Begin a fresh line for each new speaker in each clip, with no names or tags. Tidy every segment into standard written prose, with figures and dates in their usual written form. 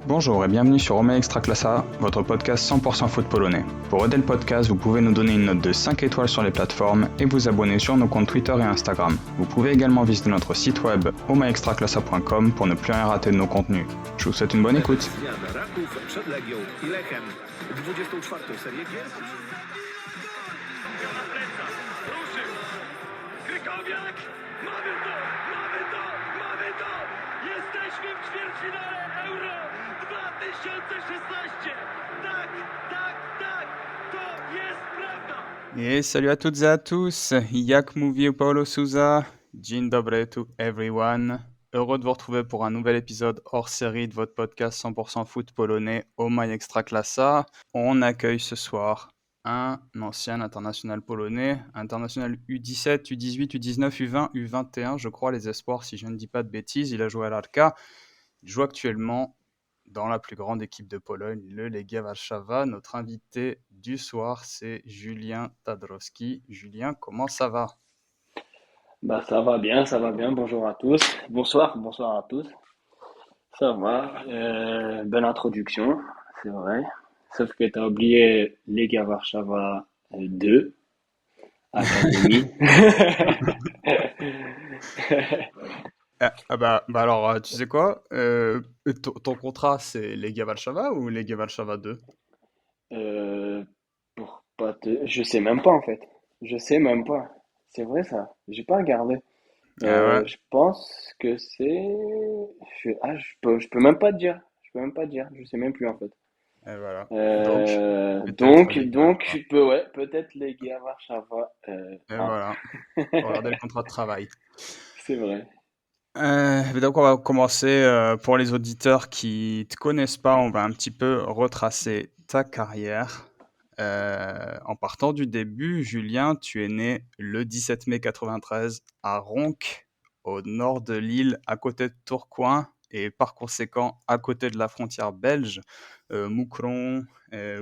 Bonjour et bienvenue sur Omae Extraclasa, votre podcast 100% foot polonais. Pour aider le podcast, vous pouvez nous donner une note de 5 étoiles sur les plateformes et vous abonner sur nos comptes Twitter et Instagram. Vous pouvez également visiter notre site web omaextraclasa.com pour ne plus rien rater de nos contenus. Je vous souhaite une bonne écoute.
Raków przed Legią i Lechem. 24. serię gier.
Ruszył! Krykowiak! Mamy to! Jesteśmy w ćwierćfinale Euro 2016! Tak! To jest prawda!
Et salut à toutes et à tous, jak mówi Paulo Souza, dzień dobry to everyone. Heureux de vous retrouver pour un nouvel épisode hors série de votre podcast 100% foot polonais Omae Extraclasa. On accueille ce soir un ancien international polonais, international U17, U18, U19, U20, U21, je crois les espoirs si je ne dis pas de bêtises. Il a joué à l'Arka, il joue actuellement dans la plus grande équipe de Pologne, le Legia Warszawa. Notre invité du soir, c'est Julien Tadrowski. Julien, comment ça va?
Ça va bien. Bonjour à tous. Bonsoir à tous. Ça va. Belle introduction, c'est vrai. Sauf que tu as oublié Legia Warszawa 2, Académie.
Bah alors, tu sais quoi? Ton contrat, c'est Legia Warszawa ou Legia Warszawa 2?
Euh, pour pas te... Je sais même pas en fait. Je sais même pas. C'est vrai ça. J'ai pas regardé.
Ah ouais,
Je pense que c'est. Je peux même pas te dire. Je peux même pas te dire. Je sais même plus en fait.
et voilà. Donc,
Euh,
peut-être
donc,
Legia
donc,
Warszawa.
ouais, peut-être les gars Warszawa
Et
1.
voilà, faut regarder le contrat de travail.
C'est vrai.
Mais donc on va commencer, pour les auditeurs qui te connaissent pas, on va un petit peu retracer ta carrière. En partant du début, Julien, tu es né le 17 mai 93 à Ronques, au nord de Lille, à côté de Tourcoing, et par conséquent à côté de la frontière belge, Moucron,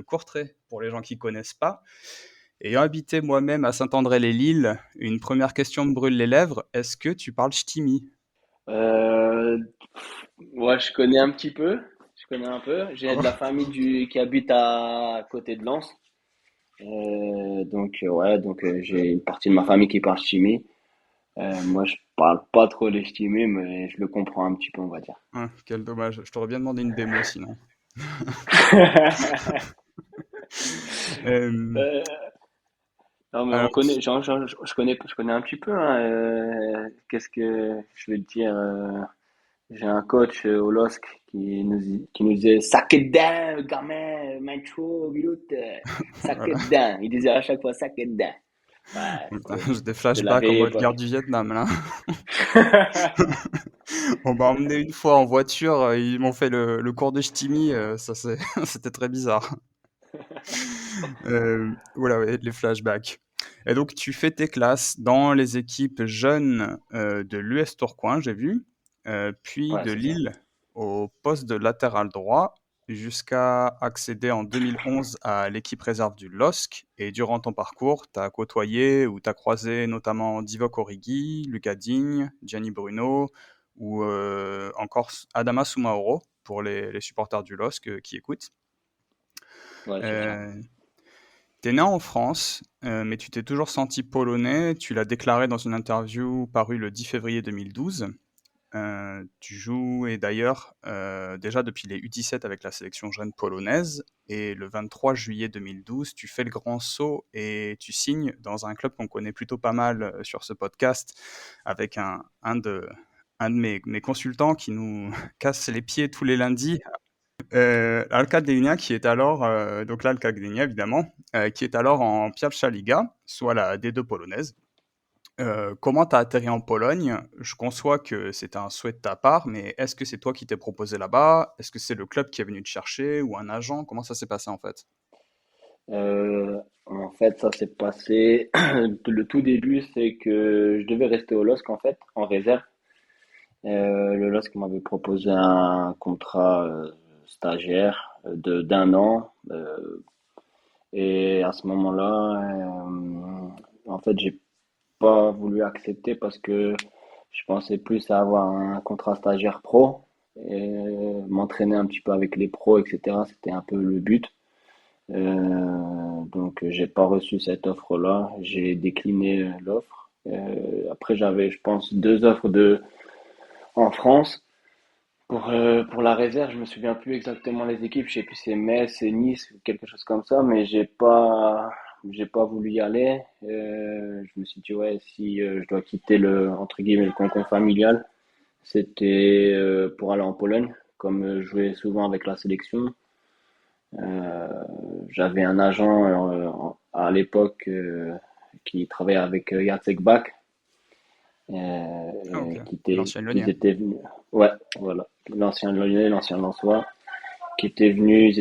Courtrai, pour les gens qui connaissent pas. Ayant habité moi-même à Saint-André-les-Lilles, une première question me brûle les lèvres. Est-ce que tu parles ch'timi?
Euh, ouais, je connais un petit peu. Je connais un peu. J'ai de la famille qui habite à côté de Lens. Donc j'ai une partie de ma famille qui parle chimie. Moi, je parle pas trop les ch'timi, mais je le comprends un petit peu, on va dire.
Ah, quel dommage. Je t'aurais bien demandé une démo sinon. Euh,
Euh, non, mais on
alors,
connaît, je connais un petit peu, hein, qu'est-ce que je veux te dire? J'ai un coach au LOSC qui nous disait sac it down, gamin, macho, minute, sac
voilà.
it down. Il disait à chaque fois sac it down. Ouais,
Putain, j'ai des
c'était la
flashbacks en
vieille
mode guerre
époque.
du Vietnam là. On m'a emmené une fois en voiture, ils m'ont fait le cours de ch'timi, ça c'est c'était très bizarre. Voilà, ouais, les flashbacks. Et donc tu fais tes classes dans les équipes jeunes, de l'US Tourcoing, j'ai vu, puis
Ouais,
de
c'est ça.
Lille au poste de latéral droit, jusqu'à accéder en 2011 à l'équipe réserve du LOSC. Et durant ton parcours, tu as côtoyé ou tu as croisé notamment Divock Origi, Lucas Digne, Gianni Bruno ou encore Adama Soumaoro pour les supporters du LOSC qui écoutent.
Ouais, c'est ça.
Euh, T'es né en France, mais tu t'es toujours senti polonais. Tu l'as déclaré dans une interview parue le 10 février 2012. Tu joues et d'ailleurs déjà depuis les U17 avec la sélection jeune polonaise. Et le 23 juillet 2012, tu fais le grand saut et tu signes dans un club qu'on connaît plutôt pas mal sur ce podcast, avec un de mes consultants qui nous casse les pieds tous les lundis, l'Alca Gdynia qui est alors, donc l'Alca Gdynia évidemment, qui est alors en Pierwsza Liga, soit la D2 polonaise. Comment tu as atterri en Pologne? Je conçois que c'était un souhait de ta part, mais est-ce que c'est toi qui t'es proposé là-bas? Est-ce que c'est le club qui est venu te chercher ou un agent? Comment ça s'est passé en fait?
En fait, ça s'est passé. Le tout début, c'est que je devais rester au LOSC en fait, en réserve. Le LOSC m'avait proposé un contrat stagiaire d'un an. Et à ce moment-là, en fait, j'ai pas voulu accepter parce que je pensais plus à avoir un contrat stagiaire pro. m'entraîner un petit peu avec les pros, etc. C'était un peu le but. Donc j'ai pas reçu cette offre-là. J'ai décliné l'offre. Après j'avais, je pense, deux offres en France. Pour la réserve, je me souviens plus exactement les équipes. Je sais plus si c'est Metz, c'est Nice, ou quelque chose comme ça, mais j'ai pas voulu y aller. Je me suis dit ouais, si je dois quitter le entre guillemets le cocon familial, c'était pour aller en Pologne, comme je jouais souvent avec la sélection. Euh, J'avais un agent à l'époque qui travaillait avec Jacek Bak,
Ah, ok.
qui
L'ancien Lyonnais.
étaient venus, ouais, voilà, l'ancien Lyonnais, l'ancien Lensois, ils étaient venus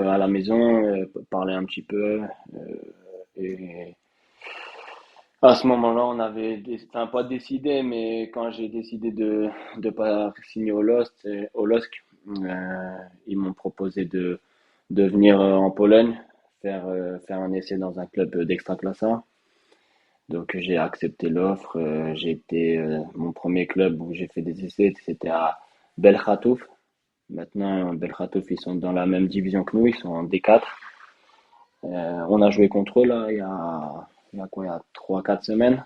à la maison parler un petit peu. Et à ce moment-là, on avait, enfin pas décidé, mais quand j'ai décidé de pas signer au LOSC, ils m'ont proposé de venir en Pologne faire un essai dans un club d'Extraclasa. Donc j'ai accepté l'offre. Mon premier club où j'ai fait des essais, c'était à Belchatów. Maintenant, Belchatów, ils sont dans la même division que nous, ils sont en D4. On a joué contre eux là, il y a quoi, il y a 3 4 semaines.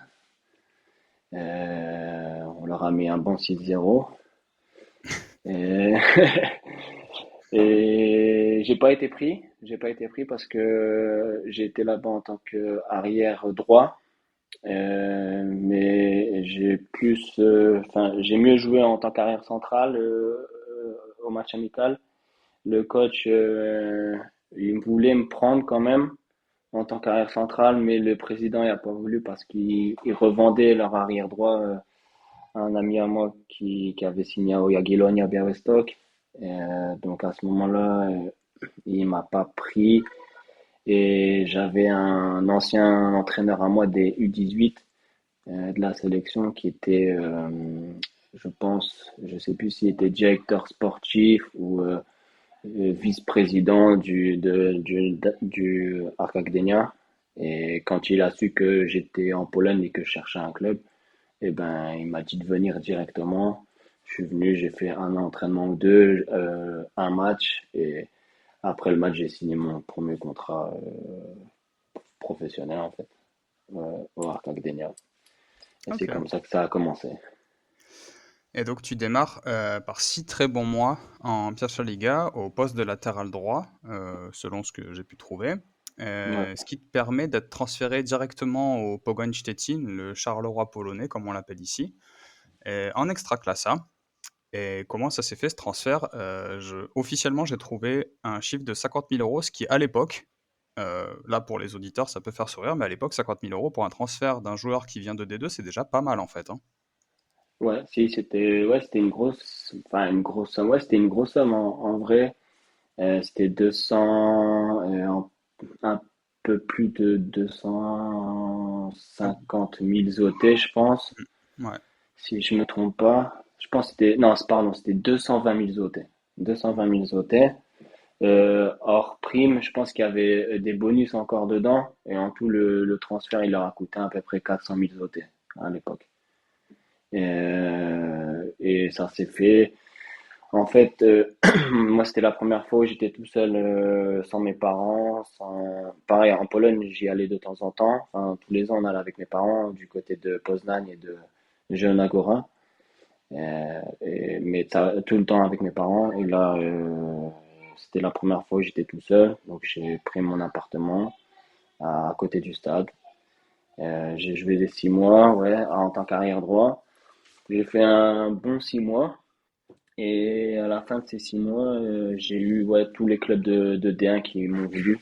On leur a mis un bon 6-0. Et, et j'ai pas été pris. J'ai pas été pris parce que j'ai été là-bas en tant qu'arrière droit. Mais enfin, j'ai mieux joué en tant qu'arrière central au match amical. Le coach, il voulait me prendre quand même en tant qu'arrière central, mais le président n'a pas voulu parce qu'il revendait leur arrière droit à un ami à moi qui avait signé au Jagiellonia Białystok. Donc à ce moment-là, il m'a pas pris et j'avais un ancien entraîneur à moi des U18 de la sélection qui était, je pense, je sais plus s'il était directeur sportif ou vice-président du Arka Gdynia. Et quand il a su que j'étais en Pologne et que je cherchais un club, eh ben, il m'a dit de venir directement. Je suis venu, j'ai fait un entraînement ou deux, un match, et après le match, j'ai signé mon premier contrat professionnel en fait, au Arka Gdynia. Et c'est
Ok.
comme ça que ça a commencé.
Et donc tu démarres par 6 très bons mois en Liga au poste de latéral droit, selon ce que j'ai pu trouver.
Ouais.
Ce qui te permet d'être transféré directement au Pogoń Szczecin, le Charleroi polonais, comme on l'appelle ici, en Extraclasa. Et comment ça s'est fait ce transfert? Officiellement, j'ai trouvé un chiffre de 50 000 euros, ce qui à l'époque, là pour les auditeurs, ça peut faire sourire, mais à l'époque, 50 000 euros pour un transfert d'un joueur qui vient de D2, c'est déjà pas mal en fait, hein.
Ouais, si, c'était une grosse somme. Ouais, c'était une grosse somme en vrai. C'était 200, un peu plus de 250 000 zlotys, je pense,
Ouais.
si je me trompe pas. Je pense que non, pardon, c'était 220 000 zlotys. 220 000 zlotys. Hors prime, je pense qu'il y avait des bonus encore dedans. Et en tout, le transfert, il leur a coûté à peu près 400 000 zlotys à l'époque. Et ça s'est fait. En fait, moi, c'était la première fois où j'étais tout seul, sans mes parents, pareil, en Pologne, j'y allais de temps en temps. Enfin, tous les ans, on allait avec mes parents du côté de Poznań et de Zielona Góra. Mais tout le temps avec mes parents. Et là, c'était la première fois où j'étais tout seul. Donc, j'ai pris mon appartement à côté du stade. J'ai joué les 6 mois, ouais, en tant qu'arrière droit. J'ai fait un bon 6 mois. Et à la fin de ces 6 mois, j'ai eu, ouais, tous les clubs de D1 qui m'ont voulu.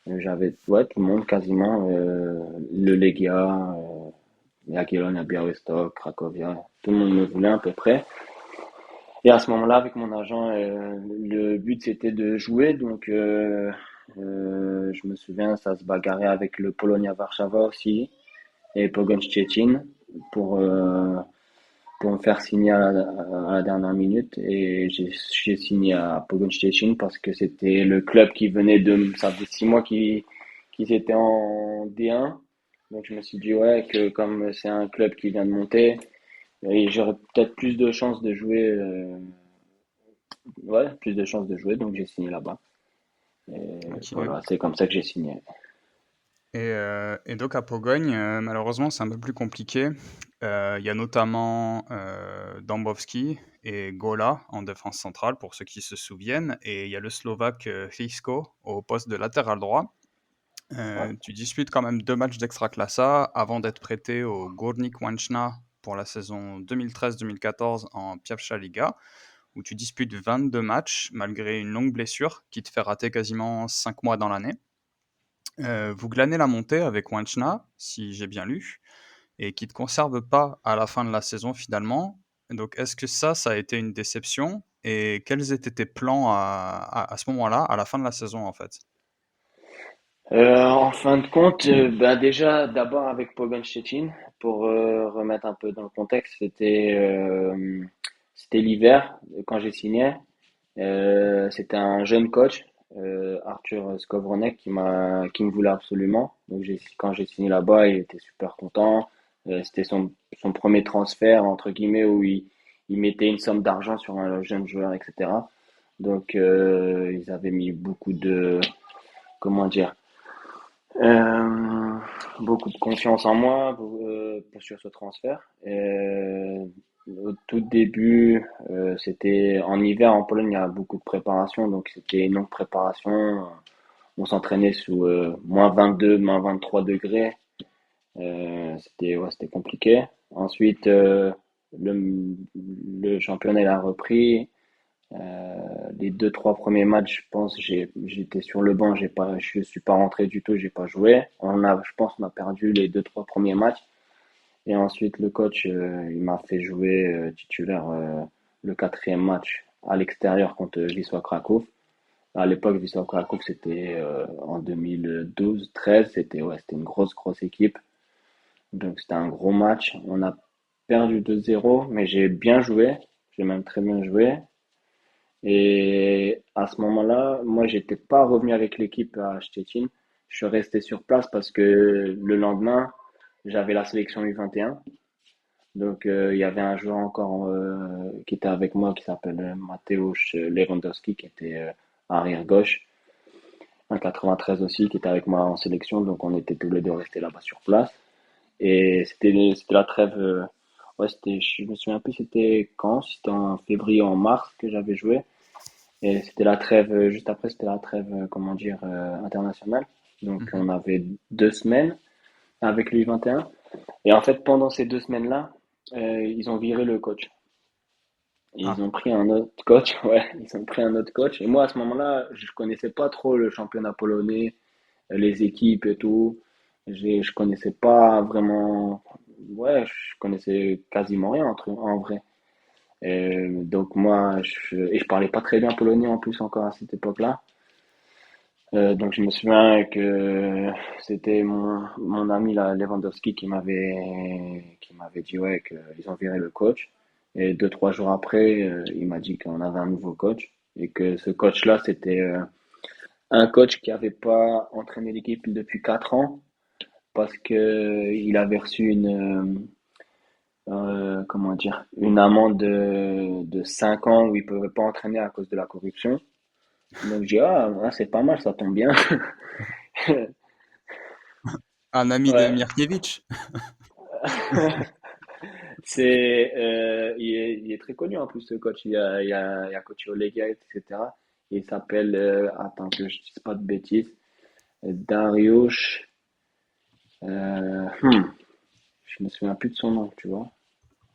J'avais, ouais, tout le monde quasiment. Le Legia, Jagiellonia Białystok, Cracovia. Tout le monde me voulait à peu près. Et à ce moment-là, avec mon agent, le but c'était de jouer. Donc, je me souviens, ça se bagarrait avec le Polonia Warszawa aussi et Pogoń Szczecin pour, euh, pour me faire signer à la dernière minute. Et j'ai signé à Pogoń Szczecin parce que c'était le club qui venait ça faisait 6 mois qu'ils étaient en D1. Donc je me suis dit, ouais, que comme c'est un club qui vient de monter, et j'aurais peut-être plus de chances de jouer ouais, plus de chances de jouer, donc j'ai signé là-bas. Et
OK.
voilà, c'est comme ça que j'ai signé.
Et donc à Pologne, malheureusement, c'est un peu plus compliqué. Il y a notamment, Dąbrowski et Gola en défense centrale, pour ceux qui se souviennent, et il y a le Slovaque, Fiszko au poste de latéral droit.
Ouais.
Tu disputes quand même 2 matchs d'Ekstraklasa avant d'être prêté au Górnik Łęczna pour la saison 2013-2014 en Pierwsza Liga, où tu disputes 22 matchs malgré une longue blessure qui te fait rater quasiment 5 mois dans l'année. Vous glanez la montée avec Łęczna, si j'ai bien lu, et qui ne te conserve pas à la fin de la saison finalement. Donc est-ce que ça a été une déception? Et quels étaient tes plans à ce moment-là, à la fin de la saison en fait?
En fin de compte, bah déjà, d'abord avec Pogoń Szczecin, pour remettre un peu dans le contexte, c'était l'hiver quand j'ai signé. C'était un jeune coach, Arthur Skowronek, qui me voulait absolument. Donc quand j'ai signé là-bas, il était super content. C'était son premier transfert entre guillemets où il mettait une somme d'argent sur un jeune joueur, etc. Donc ils avaient mis beaucoup de, comment dire, euh, beaucoup de confiance en moi sur ce transfert. Au tout début, c'était en hiver en Pologne, il y a beaucoup de préparation, donc c'était une longue préparation. On s'entraînait sous -22, -23 degrés. C'était compliqué. Ensuite, le championnat il a repris. Les deux, trois premiers matchs, je pense, j'étais sur le banc, je suis pas rentré du tout, j'ai pas joué. Je pense, on a perdu les deux, trois premiers matchs. Et ensuite, le coach, il m'a fait jouer titulaire le quatrième match à l'extérieur contre Wisła Kraków. À l'époque, Wisła Kraków, c'était en 2012-13, c'était une grosse équipe. Donc c'était un gros match. On a perdu 2-0, mais j'ai bien joué. J'ai même très bien joué. Et à ce moment-là, moi, j'étais pas revenu avec l'équipe à Szczecin. Je suis resté sur place parce que le lendemain, j'avais la sélection U21. Donc, il y avait un joueur encore qui était avec moi qui s'appelle Mateusz Lewandowski, qui était arrière gauche, en 93 aussi, qui était avec moi en sélection. Donc, on était tous les deux restés là-bas sur place. Et c'était la trêve. Ouais, je me souviens plus c'était quand, si c'était en février ou en mars que j'avais joué. Et c'était la trêve, juste après, c'était la trêve, comment dire, internationale. Donc,
Mmh.
on avait 2 semaines avec le U21. Et un. Et en fait, pendant ces 2 semaines-là, ils ont viré le coach. Et ils
Ah,
ont pris un autre coach, ouais, ils ont pris un autre coach. Et moi, à ce moment-là, je connaissais pas trop le championnat polonais, les équipes et tout. Je connaissais pas vraiment, ouais, je connaissais quasiment rien en vrai. Donc moi, et je parlais pas très bien polonais en plus encore à cette époque-là. Donc je me souviens que c'était mon ami là, Lewandowski qui m'avait dit ouais qu'ils ont viré le coach. Et deux, trois jours après, il m'a dit qu'on avait un nouveau coach et que ce coach-là, c'était un coach qui avait pas entraîné l'équipe depuis 4 ans parce que il avait reçu comment dire, une amende de 5 ans où il pouvait pas entraîner à cause de la corruption. Donc j'ai dit ah, c'est pas mal, ça tombe bien.
un ami de
Ouais.
Mirkiewicz?
Il est très connu en plus ce coach. Il a coaché au Legia, etc. Il s'appelle, attends que je dise pas de bêtises, Dariusz. Euh, hmm, je me souviens plus de son nom, tu vois,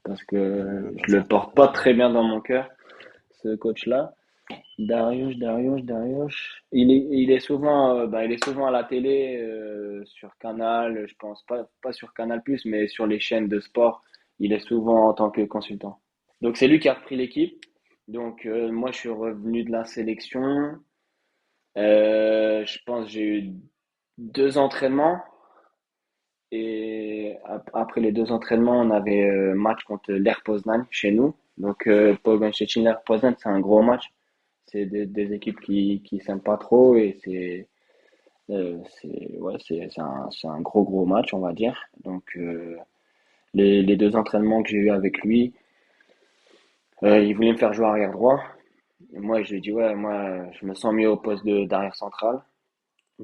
parce que
Bah,
je
ça
le
va pas être
porte pas
grave.
très bien dans mon cœur, ce coach-là. Dariusz. Il est souvent, il est souvent à la télé, sur Canal, je pense pas sur Canal+, mais sur les chaînes de sport. Il est souvent en tant que consultant. Donc c'est lui qui a repris l'équipe. Donc moi je suis revenu de la sélection. Je pense que j'ai eu 2 entraînements et après les 2 entraînements on avait match contre l'Air Poznań chez nous. Donc Pogoń Szczecin, l'Air Poznań c'est un gros match. C'est des équipes qui s'aiment pas trop et ouais, c'est un gros match on va dire. Donc les 2 entraînements que j'ai eu avec lui, il voulait me faire jouer arrière droit. Et moi, je lui ai dit, ouais, moi, je me sens mieux au poste d'arrière central.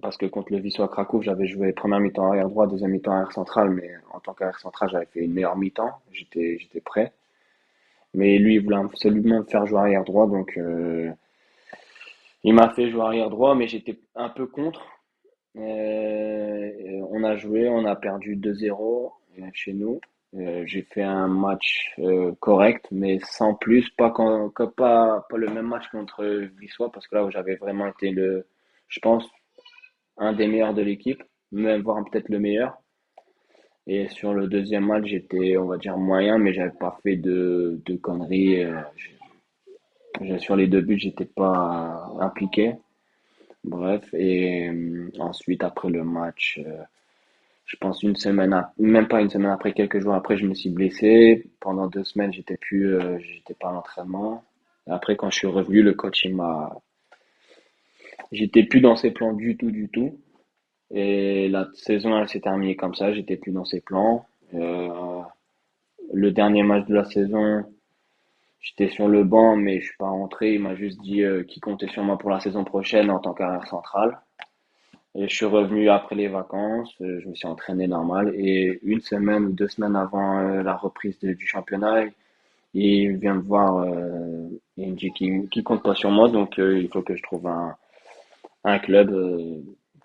Parce que contre le Wisła Cracovie, j'avais joué première mi-temps arrière droit, deuxième mi-temps arrière central. Mais en tant qu'arrière central, j'avais fait une meilleure mi-temps. J'étais prêt. Mais lui, il voulait absolument me faire jouer arrière droit. Donc, il m'a fait jouer arrière droit, mais j'étais un peu contre. On a joué, on a perdu 2-0 chez nous. J'ai fait un match correct, mais sans plus, pas le même match contre Wisła, parce que là où j'avais vraiment été je pense, un des meilleurs de l'équipe, même voire peut-être le meilleur. Et sur le deuxième match, j'étais, on va dire, moyen, mais j'avais pas fait de conneries. Sur les deux buts, j'étais pas impliqué. Bref, et ensuite, après le match, je pense même pas une semaine après, quelques jours après, je me suis blessé. Pendant 2 semaines, j'étais pas à l'entraînement. Et après, quand je suis revenu, le coach, j'étais plus dans ses plans du tout, du tout. Et la saison, elle s'est terminée comme ça. J'étais plus dans ses plans. Le dernier match de la saison, j'étais sur le banc, mais je suis pas rentré. Il m'a juste dit qu'il comptait sur moi pour la saison prochaine en tant qu'arrière central. Et je suis revenu après les vacances, je me suis entraîné normal et une semaine ou 2 semaines avant la reprise du championnat, il vient me voir et il me dit qu'il compte pas sur moi, donc il faut que je trouve un club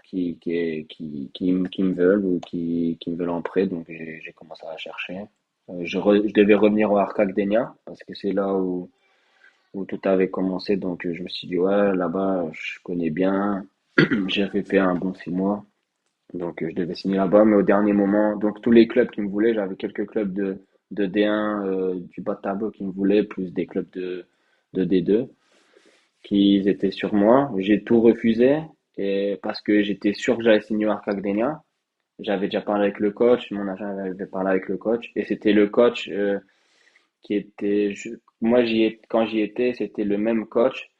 qui me veulent ou qui me veulent en prêt, donc j'ai commencé à chercher. Je devais revenir au Arca Gdynia parce que c'est là où tout avait commencé, donc je me suis dit ouais, là-bas je connais bien, j'avais fait un bon 6 mois. Donc, je devais signer là-bas, mais au dernier moment, donc tous les clubs qui me voulaient, j'avais quelques clubs de D1 du bas de tableau qui me voulaient, plus des clubs de D2 qui étaient sur moi. J'ai tout refusé et parce que j'étais sûr que j'allais signer au Arca Gdynia. J'avais déjà parlé avec le coach, mon agent avait parlé avec le coach et c'était le coach qui était, moi quand j'y étais, c'était le même coach.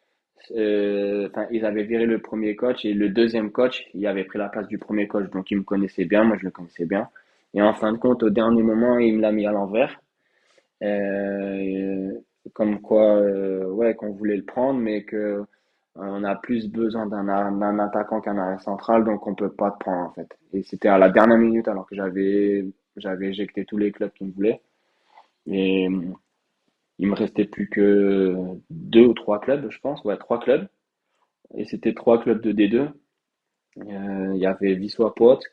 Enfin, ils avaient viré le premier coach et le deuxième coach, il avait pris la place du premier coach, donc il me connaissait bien, moi je le connaissais bien. Et en fin de compte, au dernier moment, il me l'a mis à l'envers, euh, comme quoi, ouais, qu'on voulait le prendre, mais que on a plus besoin d'un attaquant qu'un arrière central, donc on peut pas te prendre en fait. Et c'était à la dernière minute, alors que j'avais éjecté tous les clubs qui me voulaient. Et il me restait plus que 2 ou 3 clubs, je pense, ouais, 3 clubs. Et c'était 3 clubs de D2. Il y avait Wisła Płock,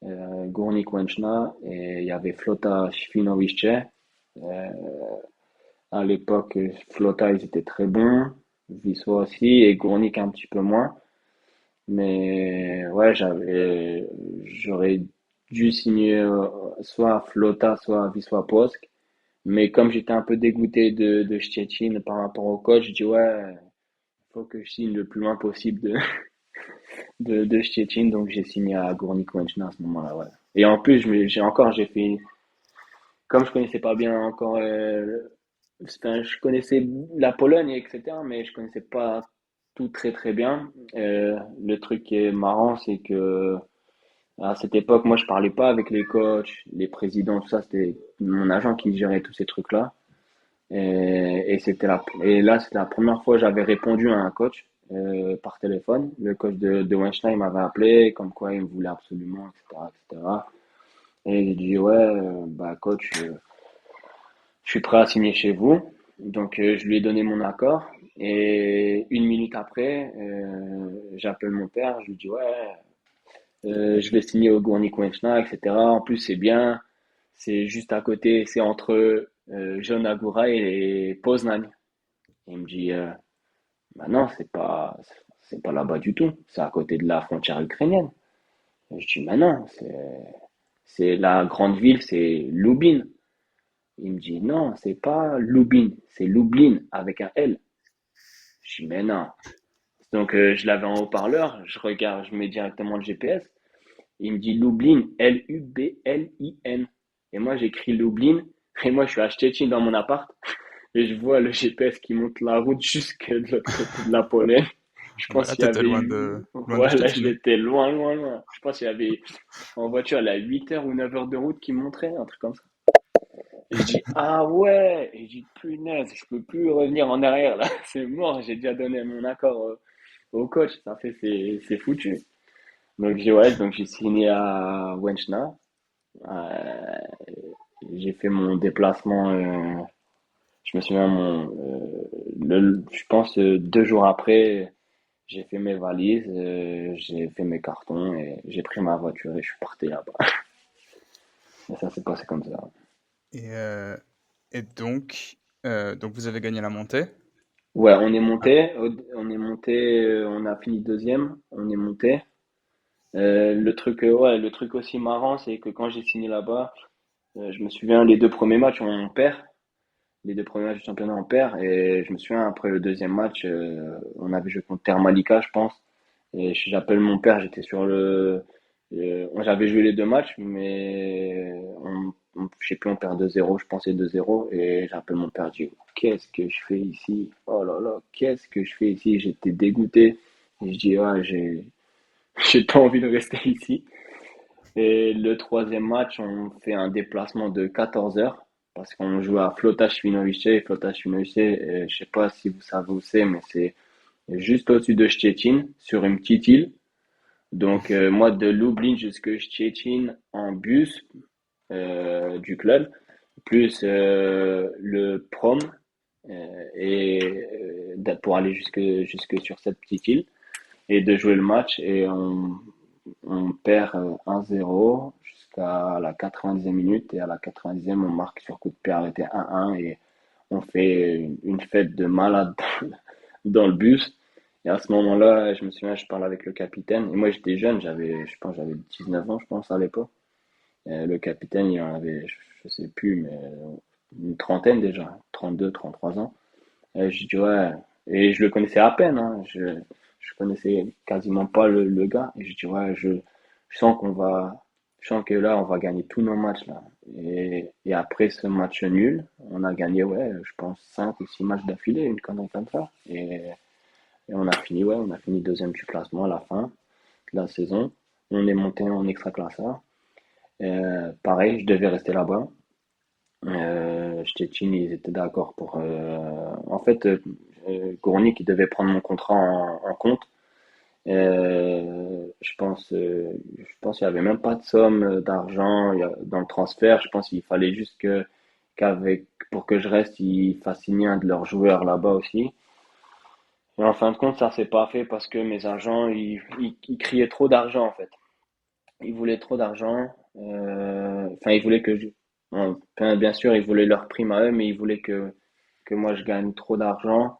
Górnik Łęczna et il y avait Flota Świnoujście. Euh, à l'époque, Flota, ils étaient très bons. Wisła aussi et Górnik un petit peu moins. Mais ouais, j'aurais dû signer soit à Flota, soit à Wisła Płock. Mais comme j'étais un peu dégoûté de Szczecin par rapport au coach, je dis ouais, faut que je signe le plus loin possible de Szczecin, donc j'ai signé à Górnik Łęczna à ce moment-là, ouais. Et en plus, j'ai fait, comme je connaissais pas bien encore, enfin, je connaissais la Pologne, etc., mais je connaissais pas tout très très bien. Le truc qui est marrant, c'est que à cette époque, moi, je parlais pas avec les coachs, les présidents, tout ça, c'était mon agent qui gérait tous ces trucs-là. Et là, c'était la première fois que j'avais répondu à un coach par téléphone. Le coach de Weinstein m'avait appelé, comme quoi il me voulait absolument, etc., etc. Et j'ai dit ouais, bah coach, je suis prêt à signer chez vous. Donc je lui ai donné mon accord. Et une minute après, j'appelle mon père, je lui dis ouais, je vais signer au Górnik Łęczna, etc. En plus c'est bien, c'est juste à côté, c'est entre Zielona Góra et Poznań. Il me dit, bah non, c'est pas là-bas du tout. C'est à côté de la frontière ukrainienne. Et je dis, bah non, c'est la grande ville, c'est Lubin. Il me dit, non, c'est pas Lubin, c'est Lublin avec un L. Je dis, mais non. Donc, je l'avais en haut-parleur, je regarde, je mets directement le GPS. Il me dit Lublin, Lublin. Et moi, j'écris Lublin. Et moi, je suis à Szczecin dans mon appart. Et je vois le GPS qui monte la route jusque de l'autre côté de la Pologne. Je pense
Ouais,
qu'il y
t'étais
avait
loin de
voilà, je
Szczecin.
l'étais loin, loin, loin. Je pense qu'il y avait, en voiture, elle a 8 heures ou 9 heures de route qui me montrait, un truc comme ça. Et je dis, ah ouais! Et je dis, punaise, je peux plus revenir en arrière là, c'est mort, j'ai déjà donné mon accord au coach, ça fait, c'est foutu. Donc j'ai signé à Wenchna. Euh, j'ai fait mon déplacement, je me souviens, je pense 2 jours après, j'ai fait mes valises, j'ai fait mes cartons et j'ai pris ma voiture et je suis parti là-bas. Et ça s'est passé comme ça.
Et, euh, et donc vous avez gagné la montée.
Ouais, on a fini deuxième, on est monté. Le truc aussi marrant, c'est que quand j'ai signé là-bas, je me souviens, les 2 premiers matchs, on perd. Les 2 premiers matchs du championnat, on perd. Et je me souviens, après le deuxième match, on avait joué contre Thermalika, je pense. Et j'appelle mon père, j'étais sur j'avais joué les 2 matchs, mais je sais plus, on perd 2-0, je pensais 2-0. Et j'appelle mon père, je dis, qu'est-ce que je fais ici? Oh là là, qu'est-ce que je fais ici? J'étais dégoûté. Et je dis, ah, j'ai pas envie de rester ici. Et le troisième match, on fait un déplacement de 14 heures parce qu'on joue à Flota Świnoujście. Et Flota Świnoujście, je sais pas si vous savez où c'est, mais c'est juste au-dessus de Szczecin, sur une petite île. Donc moi, de Lublin jusqu'à Szczecin en bus du club, plus le prom pour aller jusque sur cette petite île et de jouer le match et on perd 1-0 jusqu'à la 90e minute et à la 90e on marque sur coup de pied arrêté 1-1 et on fait une fête de malade dans le bus. Et à ce moment-là, je me souviens, je parle avec le capitaine. Et moi, j'étais jeune, je pense, j'avais 19 ans, je pense, à l'époque. Le capitaine, il en avait, je sais plus, mais une trentaine déjà, 32, 33 ans. Et je dis, ouais, et je le connaissais à peine, hein. Je connaissais quasiment pas le gars. Et je dis, ouais, je sens je sens que là, on va gagner tous nos matchs, là. Et après ce match nul, on a gagné, ouais, je pense 5 ou 6 matchs d'affilée, une connerie comme ça. Et on a fini deuxième du classement à la fin de la saison. On est monté en extra classeur. Pareil, je devais rester là-bas. Stettin, ils étaient d'accord pour. En fait, Gournik, il devait prendre mon contrat en compte. Je pense qu'il n'y avait même pas de somme d'argent dans le transfert. Je pense qu'il fallait juste pour que je reste, ils fassent signer un de leurs joueurs là-bas aussi. Et en fin de compte, ça s'est pas fait parce que mes agents, ils criaient trop d'argent en fait. Ils voulaient trop d'argent. Enfin, ils voulaient bon, bien sûr, ils voulaient leur prime à eux, mais ils voulaient que moi je gagne trop d'argent,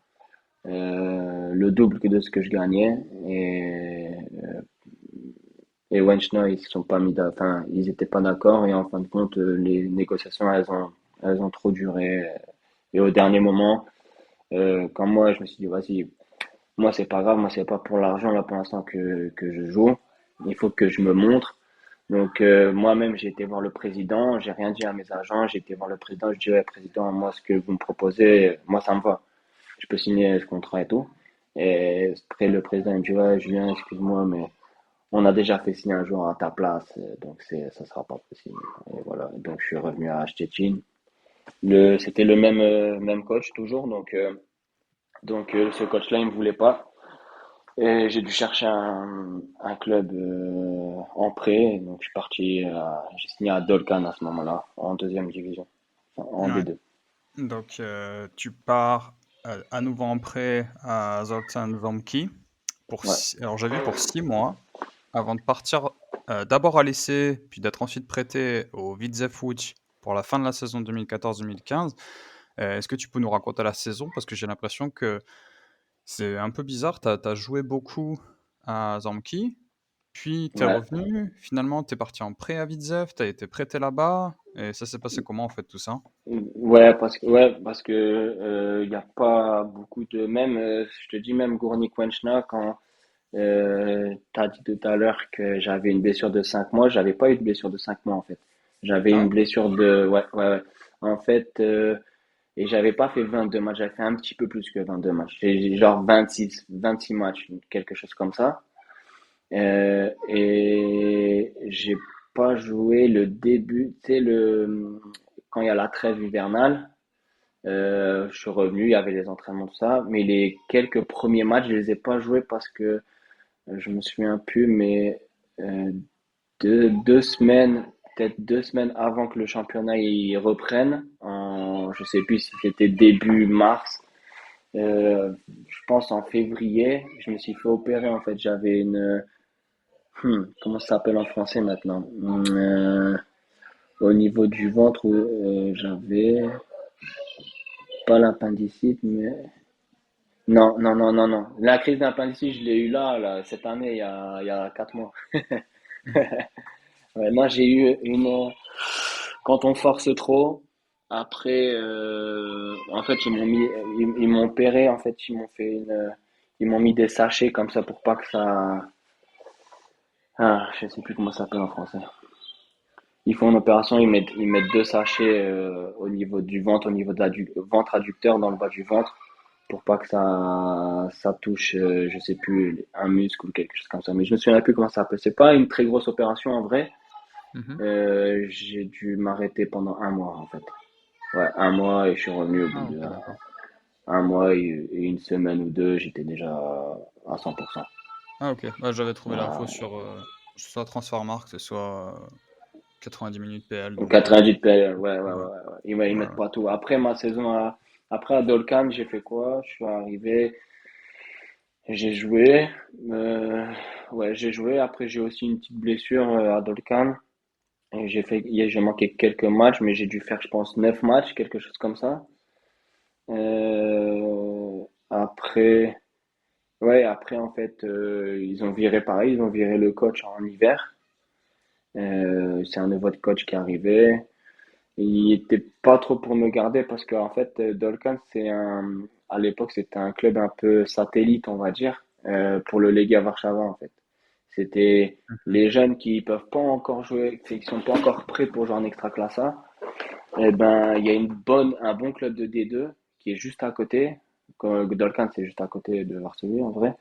le double que de ce que je gagnais. Et Wenchna, ils se sont pas enfin, ils étaient pas d'accord. Et en fin de compte, les négociations, elles ont trop duré. Et au dernier moment, quand moi, je me suis dit, vas-y, moi, c'est pas grave, moi, c'est pas pour l'argent, là, pour l'instant, que je joue. Il faut que je me montre. Donc, moi-même, j'ai été voir le président, j'ai rien dit à mes agents, j'ai été voir le président, je dis, ouais, président, moi, ce que vous me proposez, moi, ça me va. Je peux signer ce contrat et tout. Et après, le président, il me dit, ouais, Julien, excuse-moi, mais on a déjà fait signer un joueur à ta place, donc ça sera pas possible. Et voilà. Donc, je suis revenu à Szczecin. C'était le même coach, toujours, donc ce coach-là, il me voulait pas. Et j'ai dû chercher un club en prêt. Donc je suis j'ai signé à Dolkan à ce moment-là, en deuxième division, en
Ouais.
D2.
Donc tu pars à nouveau en prêt à Zoltan Vamki
Ouais,
alors j'ai vu pour 6 mois avant de partir d'abord à l'essai puis d'être ensuite prêté au Widzew Łódź pour la fin de la saison 2014-2015. Est-ce que tu peux nous raconter la saison parce que j'ai l'impression que c'est un peu bizarre. T'as joué beaucoup à Zamki, puis t'es
ouais.
revenu. Finalement, t'es parti en prêt à Widzew, t'as été prêté là-bas. Et ça s'est passé comment en fait tout ça?
Ouais, parce que y a pas beaucoup de même. Je te dis même Gournik Wenchna quand t'as dit tout à l'heure que j'avais une blessure de 5 mois, j'avais pas eu de blessure de 5 mois en fait. J'avais
Ah
une
ouais?
blessure de ouais ouais ouais. En fait. Et j'avais pas fait 22 matchs, j'avais fait un petit peu plus que 22 matchs. J'ai genre 26 matchs, quelque chose comme ça. Et j'ai pas joué le début, tu sais, quand il y a la trêve hivernale, je suis revenu, il y avait les entraînements, tout ça. Mais les quelques premiers matchs, je les ai pas joués parce que je me souviens plus, mais euh, deux semaines, peut-être 2 semaines avant que le championnat il reprenne, je sais plus si c'était début mars, je pense en février, je me suis fait opérer en fait. J'avais comment ça s'appelle en français maintenant? Au niveau du ventre, j'avais pas l'appendicite, mais non, non, non, non, non. La crise d'appendicite, je l'ai eu là, cette année, il y a 4 mois. Ouais, moi, j'ai eu quand on force trop, après, en fait, ils m'ont opéré, en fait, ils m'ont mis des sachets comme ça pour pas que ça, je sais plus comment ça s'appelle en français. Ils font une opération, ils mettent deux sachets au niveau du ventre, au niveau de ventre adducteur, dans le bas du ventre, pour pas que ça touche, je sais plus, un muscle ou quelque chose comme ça. Mais je me souviens plus comment ça s'appelle. C'est pas une très grosse opération en vrai.
Mhm.
J'ai dû m'arrêter pendant un mois en fait. Ouais, un mois et je suis revenu au bout
Ah,
de
ok, d'accord.
un mois et une semaine ou deux, j'étais déjà à 100%.
Ah, ok. Bah, j'avais trouvé l'info
Voilà.
sur soit Transfermarkt, soit 90 minutes PL, donc
90 PL, ouais, ouais, ouais,
ouais,
ouais, ouais. Ils
ouais,
mettent
ouais.
pas tout. Après ma saison, après à Dolcan, j'ai fait quoi? Je suis arrivé, j'ai joué, euh, ouais, j'ai joué. Après, j'ai aussi une petite blessure à Dolcan. Et j'ai manqué quelques matchs, mais j'ai dû faire, je pense, 9 matchs, quelque chose comme ça. Après, ouais, après, en fait, ils ont viré pareil, ils ont viré le coach en hiver. C'est un nouveau coach qui est arrivé. Il était pas trop pour me garder parce qu'en fait, Dolcan, à l'époque, c'était un club un peu satellite, on va dire, pour le Legia Warszawa, en fait. C'était
Mhm.
les jeunes qui peuvent pas encore jouer, qui sont pas encore prêts pour jouer en Extraclassa. Eh ben, il y a un bon club de D2 qui est juste à côté. Dolcan, c'est juste à côté de Varsovie, en vrai.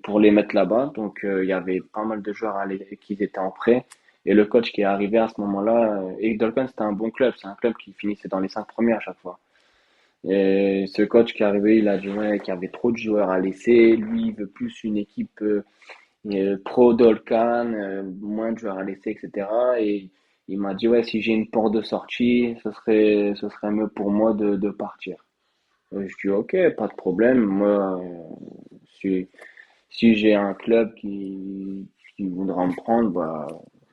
Pour les mettre là-bas. Donc, il y avait pas mal de joueurs qui étaient en prêt. Et le coach qui est arrivé à ce moment-là, et Dolcan, c'était un bon club. C'est un club qui finissait dans les 5 premiers à chaque fois. Et ce coach qui est arrivé, il a dit ouais, qu'il y avait trop de joueurs à laisser. Lui, il veut plus une équipe pro Dolcan, moins de joueurs à laisser, etc. Et il m'a dit ouais, si j'ai une porte de sortie, ce serait mieux pour moi de partir. Je dis ok, pas de problème. Moi, si, si j'ai un club qui voudra me prendre, bah,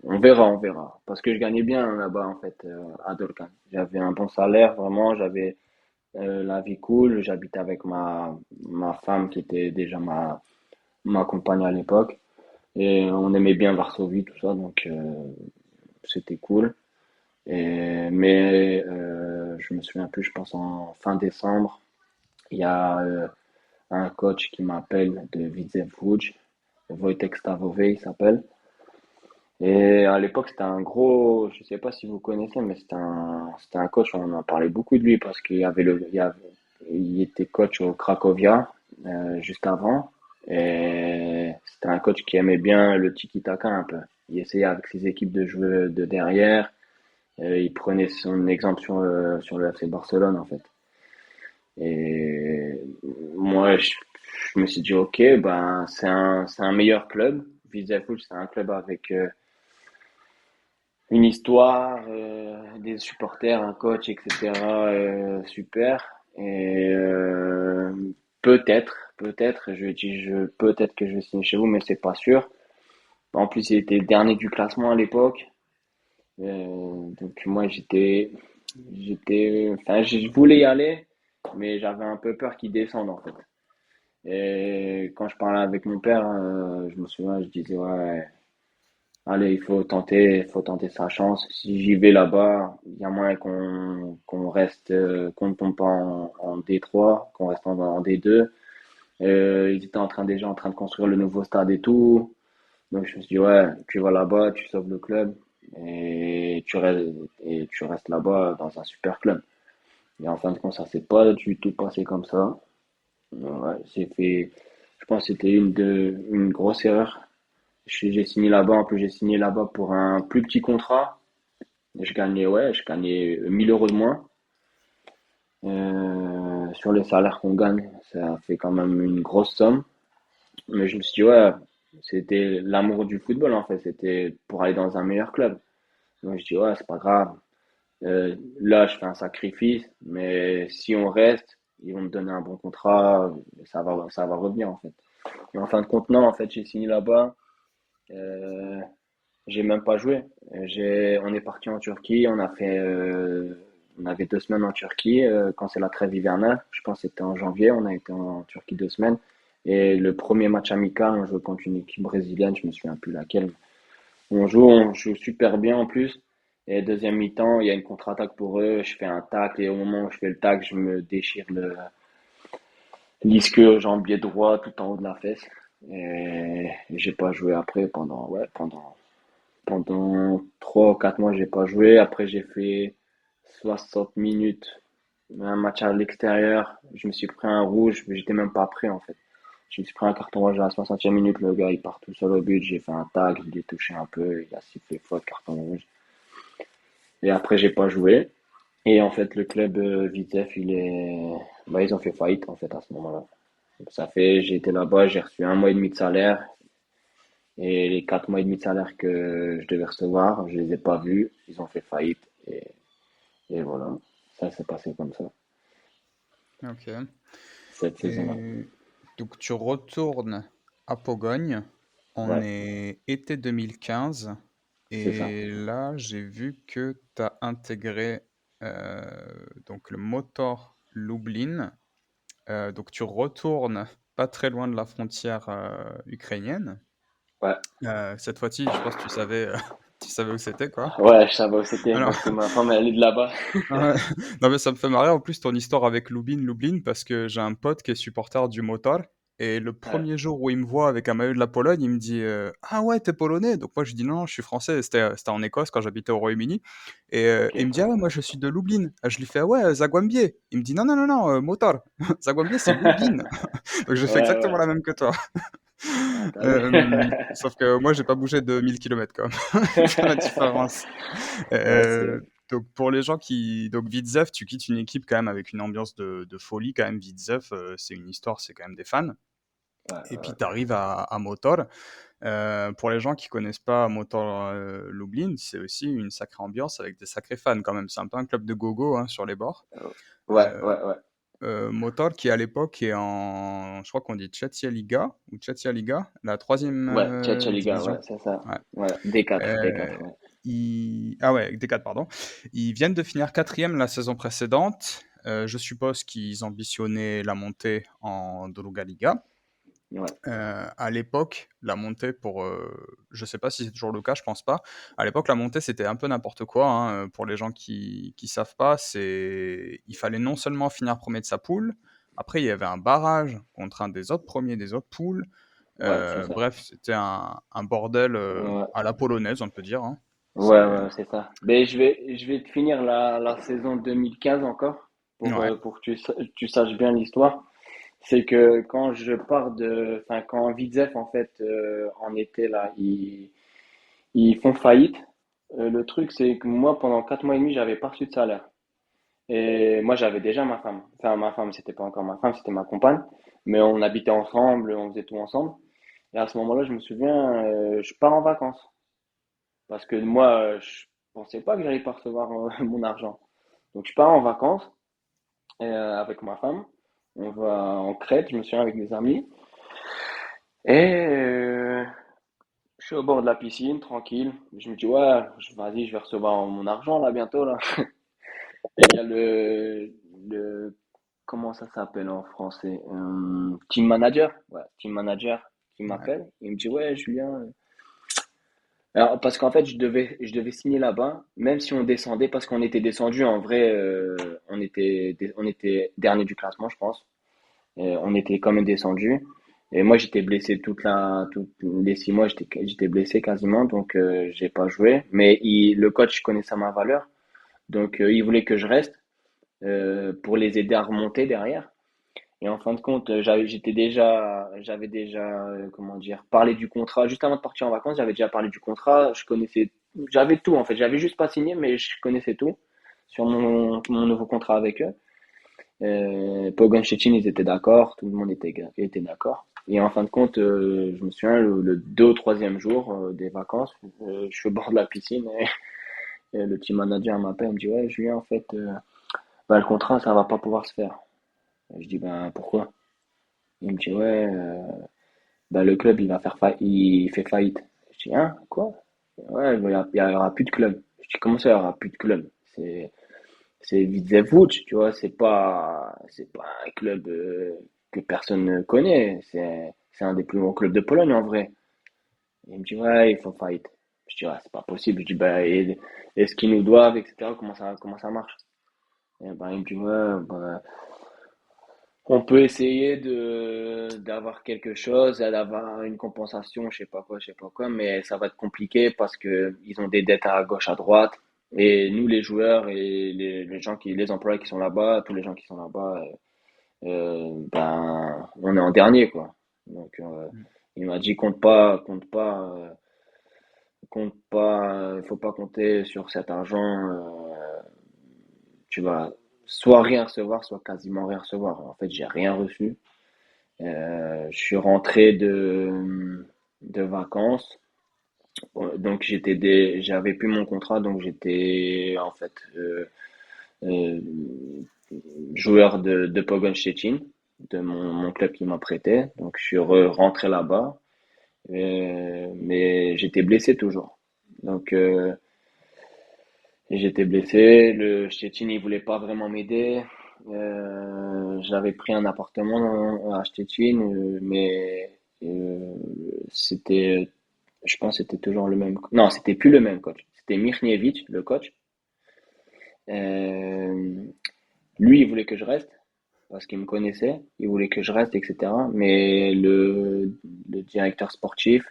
on verra, on verra. Parce que je gagnais bien là-bas, en fait, à Dolcan. J'avais un bon salaire, vraiment. J'avais la vie cool. J'habitais avec ma femme qui était déjà ma compagne à l'époque. Et on aimait bien Varsovie, tout ça. Donc, c'était cool. Mais je me souviens plus, je pense en fin décembre, il y a un coach qui m'appelle de Widzew Łódź, Wojtek Stavowe, il s'appelle. Et à l'époque, c'était un gros, je sais pas si vous connaissez, mais c'était un coach, on en parlait beaucoup de lui parce il était coach au Cracovia juste avant. Et c'était un coach qui aimait bien le tiki-taka un peu. Il essayait avec ses équipes de jouer de derrière. Il prenait son exemple sur le FC Barcelone en fait. Et moi, je me suis dit, ok, ben c'est un meilleur club. Widzew Łódź, c'est un club avec une histoire, des supporters, un coach, etc. Super. Et peut-être, peut-être que je vais signer chez vous, mais c'est pas sûr. En plus, il était dernier du classement à l'époque. Donc moi, enfin, je voulais y aller, mais j'avais un peu peur qu'il descende en fait. Et quand je parlais avec mon père, je me souviens, je disais ouais. Allez, il faut tenter sa chance. Si j'y vais là-bas, il y a moyen qu'on reste, qu'on ne tombe pas en D3, qu'on reste en D2. Ils étaient déjà en train de construire le nouveau stade et tout. Donc je me suis dit, ouais, tu vas là-bas, tu sauves le club et tu restes là-bas dans un super club. Et en fin de compte, ça s'est pas du tout passé comme ça. Ouais, je pense que c'était une grosse erreur. J'ai signé là-bas, en plus j'ai signé là-bas pour un plus petit contrat. Je gagnais 1 000 € de moins. Sur les salaires qu'on gagne, ça fait quand même une grosse somme. Mais je me suis dit, ouais, c'était l'amour du football en fait, c'était pour aller dans un meilleur club. Donc je dis, ouais, c'est pas grave. Là, je fais un sacrifice, mais si on reste, ils vont me donner un bon contrat, ça va revenir en fait. Et en fin de compte, non, en fait, j'ai signé là-bas, euh, j'ai même pas joué. On est parti en Turquie, on avait 2 semaines en Turquie quand c'est la trêve hivernale. Je pense que c'était en janvier, on a été en Turquie 2 semaines. Et le premier match amical, on joue contre une équipe brésilienne, je me souviens plus laquelle. On joue super bien en plus. Et deuxième mi-temps, il y a une contre-attaque pour eux. Je fais un tacle et au moment où je fais le tacle, je me déchire le l'ischio jambier droit tout en haut de la fesse. Et j'ai pas joué après pendant 3 ou 4 mois, j'ai pas joué. Après, j'ai fait 60 minutes, un match à l'extérieur. Je me suis pris un rouge, mais j'étais même pas prêt en fait. Je me suis pris un carton rouge à la 60e minute. Le gars, il part tout seul au but. J'ai fait un tag, je l'ai touché un peu. Il a sifflé faute, carton rouge. Et après, j'ai pas joué. Et en fait, le club Vitef, ils ont fait faillite en fait à ce moment-là. Donc, j'ai été là-bas, j'ai reçu 1 mois et demi de salaire. Et les 4 mois et demi de salaire que je devais recevoir, je les ai pas vus. Ils ont fait faillite. Et voilà. Ça s'est passé comme ça,
Ok.
cette saison-là.
Et donc tu retournes à Pogogne. On
Ouais,
est été 2015
c'est ça.
et là j'ai vu que tu as intégré donc le Motor Lublin. Donc tu retournes pas très loin de la frontière ukrainienne.
Ouais.
Cette fois-ci, je pense que tu savais, tu savais où c'était quoi.
Ouais, je savais où c'était
Alors,
parce que ma femme, elle est de là-bas.
ouais. Non mais ça me fait marrer en plus ton histoire avec Lublin parce que j'ai un pote qui est supporter du Motor et le
Ouais,
premier jour où il me voit avec un maillot de la Pologne, il me dit «Ah ouais, t'es polonais?» Donc moi je dis «Non, je suis français». C'était en Écosse quand j'habitais au Royaume-Uni et il me
ok.
dit «Ah ouais, moi je suis de Lublin». Je lui fais «Ah ouais, Zagłębie». Il me dit «Non, non, non, non, Motor. Zagłębie c'est Lublin». Donc j'ai fait
Ouais,
exactement
ouais.
la même que toi.
Ah, t'as vu?
Sauf que moi j'ai pas bougé de 1 000 kilomètres quand même. C'est la différence.
Ouais, c'est.
Donc pour les gens donc Widzew, tu quittes une équipe quand même avec une ambiance de folie quand même. Widzew, c'est une histoire, c'est quand même des fans.
Ouais,
Et puis
ouais,
tu arrives à Motor. Pour les gens qui connaissent pas Motor Lublin, c'est aussi une sacrée ambiance avec des sacrés fans quand même. C'est un peu un club de gogo hein, sur les bords.
ouais,
Euh,
ouais, ouais.
Motor qui à l'époque est je crois qu'on dit Trzecia Liga ou Trzecia Liga, la troisième
Ouais, Liga, ouais,
division.
c'est ça.
Ouais.
Ouais, D4,
Euh,
D4, ouais.
Ah ouais, D4, pardon. Ils viennent de finir quatrième la saison précédente. Je suppose qu'ils ambitionnaient la montée en Druga Liga.
Ouais,
À l'époque, la montée je sais pas si c'est toujours le cas, je pense pas. À l'époque, la montée c'était un peu n'importe quoi. Hein. Pour les gens qui savent pas, il fallait non seulement finir premier de sa poule, après il y avait un barrage contre un des autres premiers des autres poules.
ouais, c'est ça.
Bref, c'était un bordel
Ouais,
à la polonaise, on peut dire. Hein.
ouais,
C'est
ouais, c'est ça. Mais je vais te finir la saison 2015 encore
ouais,
pour que tu saches bien l'histoire. C'est que quand Widzew, en fait, en été, là, ils font faillite. Le truc, c'est que moi, pendant 4 mois et demi, j'avais pas reçu de salaire. Et moi, j'avais déjà ma femme. Enfin, ma femme, c'était pas encore ma femme, c'était ma compagne. Mais on habitait ensemble, on faisait tout ensemble. Et à ce moment-là, je me souviens, je pars en vacances. Parce que moi, je pensais pas que j'allais pas recevoir mon argent. Donc, je pars en vacances avec ma femme. On va en Crète, je me souviens, avec des amis. Et je suis au bord de la piscine, tranquille. Je me dis, ouais, vas-y, je vais recevoir mon argent là bientôt là. Et il y a comment ça s'appelle en français? Team manager. Ouais, team manager qui
ouais,
m'appelle. Il me dit, ouais, Julien. Alors, parce qu'en fait, je devais signer là-bas, même si on descendait, parce qu'on était descendu, en vrai, on était dernier du classement, je pense. Et on était quand même descendu. Et moi, j'étais blessé toutes les 6 mois, j'étais blessé quasiment, donc j'ai pas joué. Mais le coach connaissait ma valeur, donc il voulait que je reste pour les aider à remonter derrière. Et en fin de compte, j'avais déjà, comment dire, parlé du contrat. Juste avant de partir en vacances, j'avais déjà parlé du contrat. Je connaissais j'avais tout en fait. J'avais juste pas signé, mais je connaissais tout sur mon nouveau contrat avec eux. Pogon Szczecin, ils étaient d'accord, tout le monde était d'accord. Et en fin de compte, je me souviens, le 2 ou 3e jour des vacances, je suis au bord de la piscine et le team manager m'appelle, il me dit, ouais, Julien, en fait, bah, le contrat, ça va pas pouvoir se faire. Et je dis, ben, pourquoi? Il me dit, ouais, bah, le club, il fait faillite. Je dis, hein, quoi? Ouais, il y aura plus de club. Je dis, comment ça, il y aura plus de club? C'est Widzew, tu vois, c'est pas un club que personne ne connaît. C'est un des plus gros clubs de Pologne en vrai. Il me dit, ouais, il faut fight. Je dis, ouais, c'est pas possible. Je dis, bah, et ce qu'ils nous doivent, etc., comment ça marche? Et ben, il me dit, ouais, bah, on peut essayer d'avoir quelque chose, d'avoir une compensation, je sais pas quoi, mais ça va être compliqué parce que ils ont des dettes à gauche, à droite. Et nous, les joueurs et les gens les employés qui sont là-bas, tous les gens qui sont là-bas, ben, on est en dernier, quoi. Donc, il m'a dit, il faut pas compter sur cet argent. Tu vas soit rien recevoir, soit quasiment rien recevoir. En fait, j'ai rien reçu. Je suis rentré de vacances. Donc j'avais plus mon contrat, donc j'étais en fait euh, joueur de Pogoń Szczecin, de mon club qui m'a prêté. Donc je suis rentré là-bas, mais j'étais blessé toujours. Donc j'étais blessé. Le Szczecin il voulait pas vraiment m'aider. J'avais pris un appartement à Szczecin, mais euh, c'était, je pense, que c'était toujours le même. Non, c'était plus le même coach. C'était Michniewicz, le coach. Euh, Lui, il voulait que je reste parce qu'il me connaissait. Il voulait que je reste, etc. Mais le directeur sportif,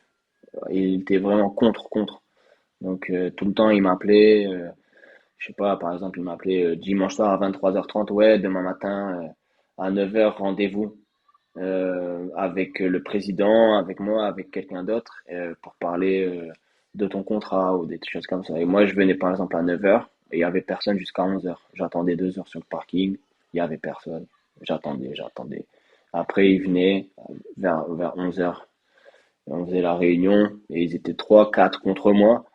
il était vraiment contre. Donc tout le temps, il m'appelait. Je sais pas, par exemple, il m'appelait dimanche soir à 23h30. Ouais, demain matin à 9h, rendez-vous avec le président, avec moi, avec quelqu'un d'autre pour parler de ton contrat ou des choses comme ça. Et moi, je venais par exemple à 9h et il y avait personne jusqu'à 11h. J'attendais 2 heures sur le parking, il y avait personne. J'attendais. Après, ils venaient vers 11h. On faisait la réunion et ils étaient 3, 4 contre moi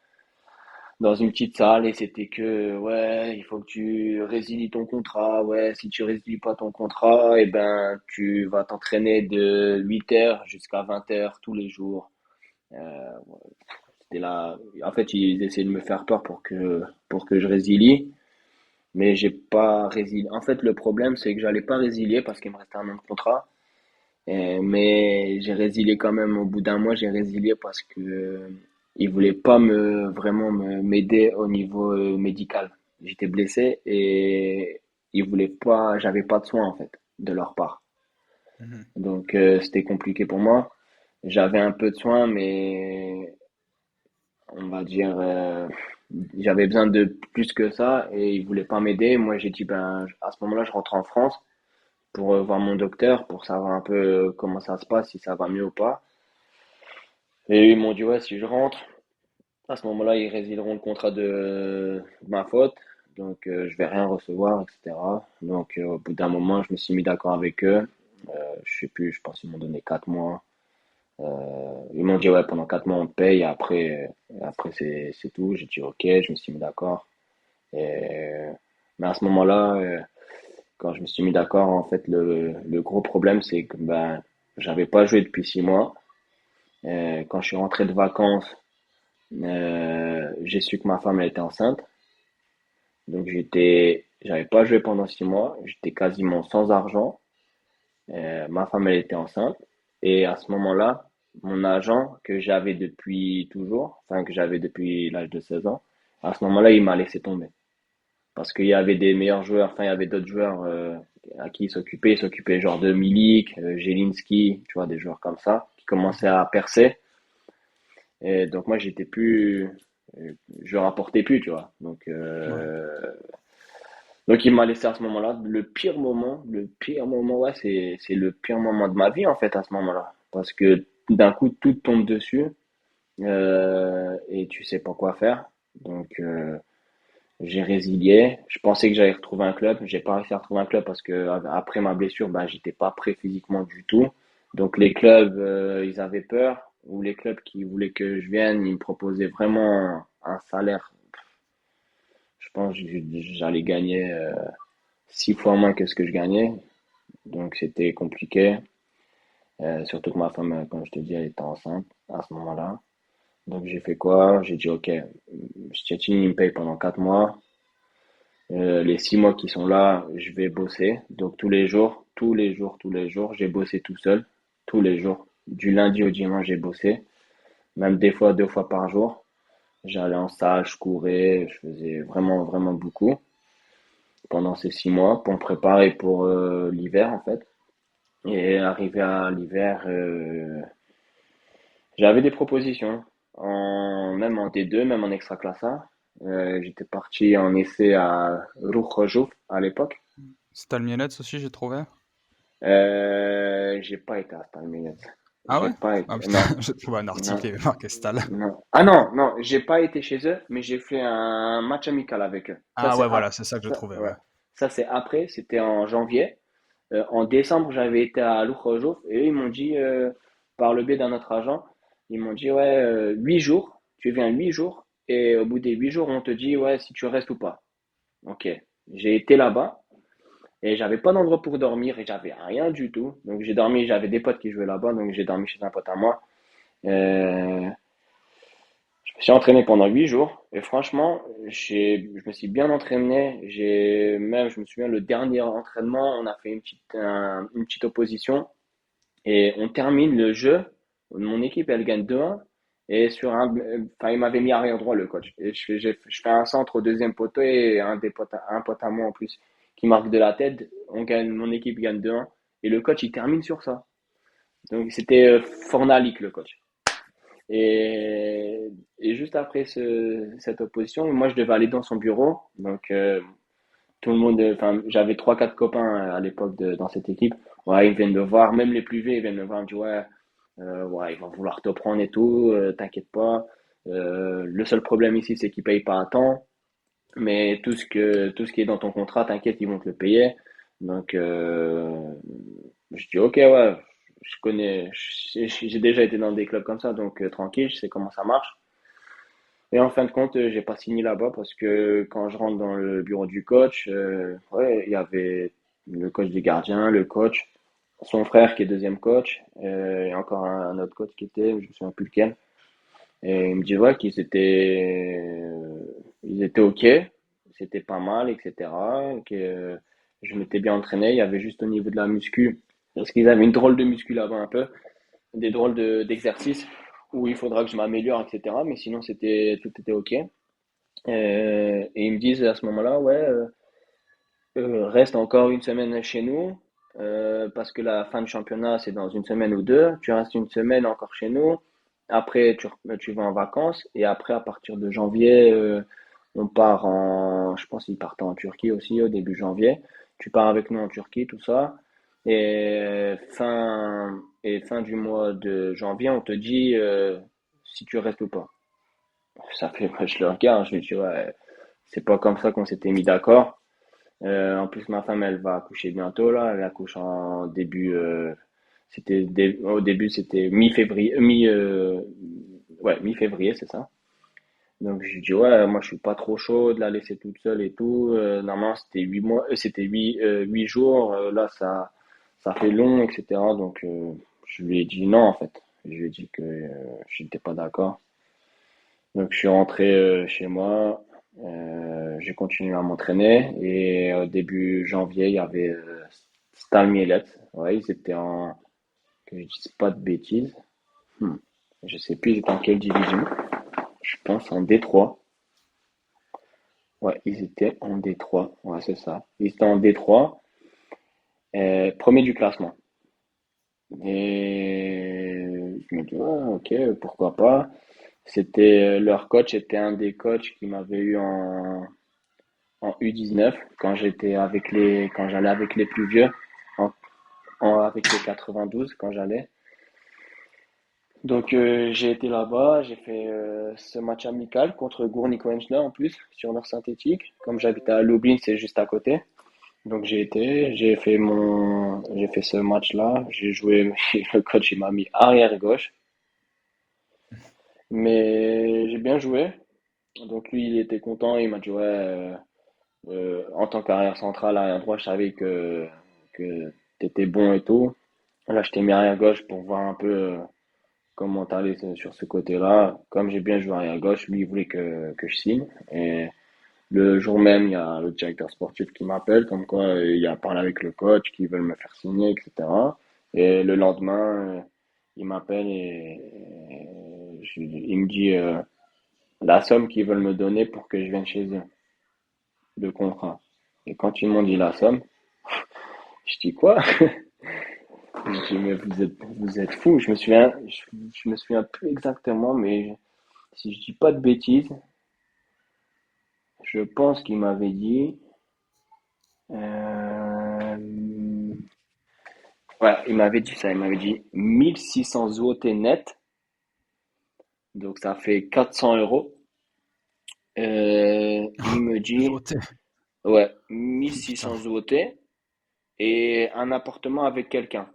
dans une petite salle et c'était que ouais, il faut que tu résilies ton contrat. Ouais, si tu résilies pas ton contrat, et ben tu vas t'entraîner de 8h jusqu'à 20h tous les jours. Ouais, c'était là. En fait, ils essaient de me faire peur pour que je résilie, mais j'ai pas résilié. En fait, le problème c'est que j'allais pas résilier parce qu'il me restait un an de contrat. Mais j'ai résilié quand même au bout d'un mois, j'ai résilié parce que ils voulaient pas m'aider au niveau médical. J'étais blessé et ils voulaient pas, j'avais pas de soins en fait de leur part.
Mhm.
Donc c'était compliqué pour moi. J'avais un peu de soins, mais on va dire j'avais besoin de plus que ça et ils voulaient pas m'aider. Moi j'ai dit ben à ce moment-là je rentre en France pour voir mon docteur pour savoir un peu comment ça se passe, si ça va mieux ou pas. Et ils m'ont dit, ouais, si je rentre, à ce moment-là, ils résileront le contrat de ma faute. Donc, je vais rien recevoir, etc. Donc, au bout d'un moment, je me suis mis d'accord avec eux. Je sais plus, je pense qu'ils m'ont donné 4 mois. Ils m'ont dit, ouais, pendant 4 mois, on te paye. Après c'est tout. J'ai dit, ok, je me suis mis d'accord. Et, mais à ce moment-là, quand je me suis mis d'accord, en fait, le gros problème, c'est que ben, j'avais pas joué depuis 6 mois. Quand je suis rentré de vacances, j'ai su que ma femme elle était enceinte. Donc j'avais pas joué pendant 6 mois. J'étais quasiment sans argent. Ma femme elle était enceinte. Et à ce moment-là, mon agent que j'avais depuis toujours, enfin que j'avais depuis l'âge de 16 ans, à ce moment-là, il m'a laissé tomber. Parce qu'il y avait des meilleurs joueurs, enfin il y avait d'autres joueurs à qui il s'occupait. Il s'occupait genre de Milik, Jelinski, tu vois, des joueurs comme ça, qui commençaient à percer. Et donc moi j'étais plus, je rapportais plus, tu vois.
Ouais.
Donc il m'a laissé à ce moment-là. Le pire moment, ouais, c'est le pire moment de ma vie en fait à ce moment-là, parce que d'un coup tout tombe dessus et tu sais pas quoi faire. Donc, j'ai résilié. Je pensais que j'allais retrouver un club. J'ai pas réussi à retrouver un club parce que après ma blessure, bah, j'étais pas prêt physiquement du tout. Donc, les clubs, ils avaient peur. Ou les clubs qui voulaient que je vienne, ils me proposaient vraiment un salaire. Je pense que j'allais gagner 6 fois moins que ce que je gagnais. Donc, c'était compliqué. Surtout que ma femme, comme je te dis, elle était enceinte à ce moment-là. Donc j'ai fait quoi? J'ai dit ok, Szczecin il me paye pendant 4 mois. Les 6 mois qui sont là, je vais bosser. Donc tous les jours, tous les jours, tous les jours, j'ai bossé tout seul. Tous les jours. Du lundi au dimanche, j'ai bossé. Même des fois, 2 fois par jour. J'allais en salle, je courais, je faisais vraiment, vraiment beaucoup pendant ces 6 mois pour me préparer pour l'hiver en fait. Et arrivé à l'hiver, j'avais des propositions, même en D2, même en Extraclassa. J'étais parti en essai à Ruch à l'époque.
Stal Mielec aussi, j'ai trouvé.
J'ai pas été à Stalmines.
Ah
J'ai
ouais?
pas été.
Ah putain,
Non,
j'ai trouvé un
non,
article, il y avait marqué Stal.
non. Ah non, non, j'ai pas été chez eux, mais j'ai fait un match amical avec eux. Ça,
Ah
c'est
ouais, voilà, c'est ça que je
ça,
trouvais,
ouais.
ouais.
Ça, c'est après, c'était en janvier. En décembre, j'avais été à Lujojof et eux, ils m'ont dit, par le biais d'un autre agent, ils m'ont dit, ouais, 8 jours, tu viens 8 jours et au bout des 8 jours, on te dit, ouais, si tu restes ou pas. Ok. J'ai été là-bas et j'avais pas d'endroit pour dormir et j'avais rien du tout. Donc j'ai dormi, j'avais des potes qui jouaient là-bas, donc j'ai dormi chez un pote à moi. Euh, je me suis entraîné pendant 8 jours et franchement, je me suis bien entraîné. Je me souviens, le dernier entraînement, on a fait une petite opposition. Et on termine le jeu. Mon équipe, elle gagne 2-1. Et enfin, il m'avait mis arrière droit, le coach. Et je fais un centre au deuxième poteau et un pote à moi en plus qui marque de la tête. Mon équipe gagne 2-1. Et le coach, il termine sur ça. Donc, c'était Fornalik, le coach. Et, et juste après cette opposition, moi, je devais aller dans son bureau. Donc, tout le monde, enfin, j'avais trois, quatre copains à l'époque dans cette équipe. Ouais, ils viennent me voir, même les plus vieux, ils viennent me voir, ils me disent, ouais, ouais, ils vont vouloir te prendre et tout, t'inquiète pas. Le seul problème ici, c'est qu'ils payent pas à temps, mais tout ce qui est dans ton contrat, t'inquiète, ils vont te le payer. Donc, je dis, ok, ouais, je connais, j'ai déjà été dans des clubs comme ça, donc tranquille, je sais comment ça marche. Et en fin de compte, j'ai pas signé là-bas parce que quand je rentre dans le bureau du coach, ouais, il y avait le coach des gardiens, le coach, son frère qui est deuxième coach, et encore un autre coach qui était, je me souviens plus lequel. Et il me dit ouais ils étaient ok, c'était pas mal, etc. Que je m'étais bien entraîné, il y avait juste au niveau de la muscu, parce qu'ils avaient une drôle de muscu là-bas un peu, des drôles d'exercices où il faudra que je m'améliore, etc. Mais sinon tout était ok. Et ils me disent à ce moment-là, ouais, reste encore une semaine chez nous, parce que la fin du championnat, c'est dans une semaine ou deux. Tu restes une semaine encore chez nous. Après, tu vas en vacances. Et après, à partir de janvier, on part je pense qu'ils partent en Turquie aussi au début janvier. Tu pars avec nous en Turquie, tout ça. Et fin du mois de janvier, on te dit si tu restes ou pas. Ça fait, moi, je le regarde, je me dis, ouais, c'est pas comme ça qu'on s'était mis d'accord. En plus, ma femme, elle va accoucher bientôt, là. Elle accouche en début, au début, c'était mi-février, ouais, mi-février, c'est ça. Donc, je dis, ouais, moi, je suis pas trop chaud de la laisser toute seule et tout. Normalement, c'était 8 mois, c'était 8 jours. Là, ça fait long, etc. Donc, je lui ai dit non, en fait. Je lui ai dit que je n'étais pas d'accord. Donc, je suis rentré chez moi, j'ai continué à m'entraîner et au début janvier, il y avait Stal Mielec. Ouais, ils étaient que je dise pas de bêtises. Hmm. Je sais plus ils étaient en quelle division. Je pense en D3. Ouais, ils étaient en D3. Ouais, c'est ça. Ils étaient en D3, premier du classement. Et je me dis, ouais, ok, pourquoi pas. Leur coach était un des coachs qui m'avait eu en U19 quand j'allais avec les plus vieux, avec les 92 quand j'allais. Donc j'ai été là-bas, j'ai fait ce match amical contre Gournik Wenchnau en plus sur leur synthétique. Comme j'habitais à Lublin, c'est juste à côté. Donc j'ai fait ce match-là. J'ai joué, le coach il m'a mis arrière gauche, mais j'ai bien joué. Donc lui il était content, il m'a dit ouais, en tant qu'arrière central, arrière droit, je savais que t'étais bon et tout. Là je t'ai mis arrière gauche pour voir un peu comment t'allais sur ce côté-là. Comme j'ai bien joué arrière gauche, lui il voulait que je signe. Et le jour même, il y a le directeur sportif qui m'appelle, comme quoi il a parlé avec le coach, qui veulent me faire signer, etc. Et le lendemain, il m'appelle et il me dit la somme qu'ils veulent me donner pour que je vienne chez eux, de contrat. Et quand ils m'ont dit la somme, je dis quoi? Je dis mais vous êtes fous. Je me souviens plus exactement, mais si je dis pas de bêtises, je pense qu'il m'avait dit. euh, Ouais, il m'avait dit ça, il m'avait dit 1600 zloty net, donc ça fait 400 euros. Il me dit,
Zloty.
ouais, 1600
Putain.
zloty et un appartement avec quelqu'un.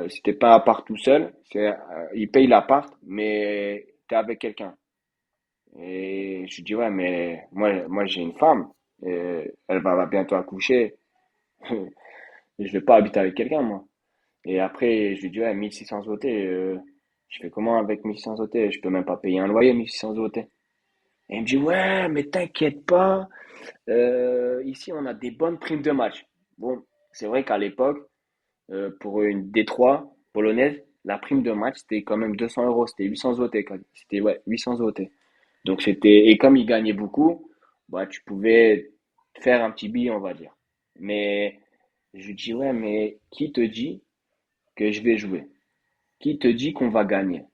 Si t'es pas à part tout seul, il paye l'appart, mais t'es avec quelqu'un. Et je lui dis, ouais, mais moi j'ai une femme, elle va bientôt accoucher, je vais pas habiter avec quelqu'un, moi. Et après, je lui dis, ouais, 1600 zloty, je fais comment avec 1600 zloty? Je peux même pas payer un loyer, 1600 zloty. Et il me dit, ouais, mais t'inquiète pas, ici on a des bonnes primes de match. Bon, c'est vrai qu'à l'époque, pour une D3 polonaise, la prime de match c'était quand même 200 euros, c'était 800 zloty, quoi. C'était, ouais, 800 zloty. Donc c'était, et comme il gagnait beaucoup, bah tu pouvais faire un petit billet, on va dire. Mais je lui dis, ouais, mais qui te dit que je vais jouer? Qui te dit qu'on va gagner?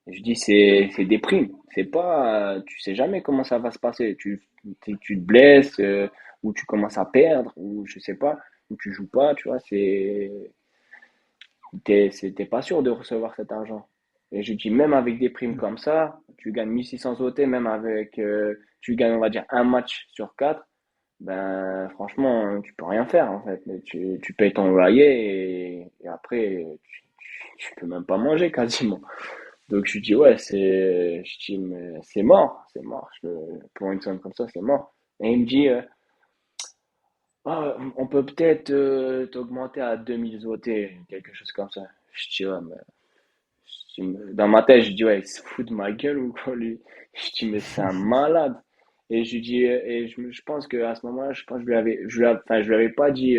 Je dis, c'est des primes. C'est pas, tu sais jamais comment ça va se passer. Tu te blesses, ou tu commences à perdre, ou je sais pas, ou tu joues pas, tu vois, t'es pas sûr de recevoir cet argent. Et je dis, même avec des primes comme ça, tu gagnes 1600 OT, même avec, tu gagnes, on va dire, un match sur quatre, ben, franchement, tu peux rien faire, en fait. Mais tu payes ton loyer et après, tu peux même pas manger quasiment. Donc je lui dis ouais je dis mais c'est mort, c'est mort. Pour une somme comme ça c'est mort. Et il me dit ah, on peut peut-être t'augmenter à 2000 zloty, quelque chose comme ça. Je dis ouais mais dans ma tête je dis ouais il se fout de ma gueule ou quoi lui. Je dis mais c'est un malade. Et je lui dis et je pense que à ce moment-là je pense que je lui avais pas dit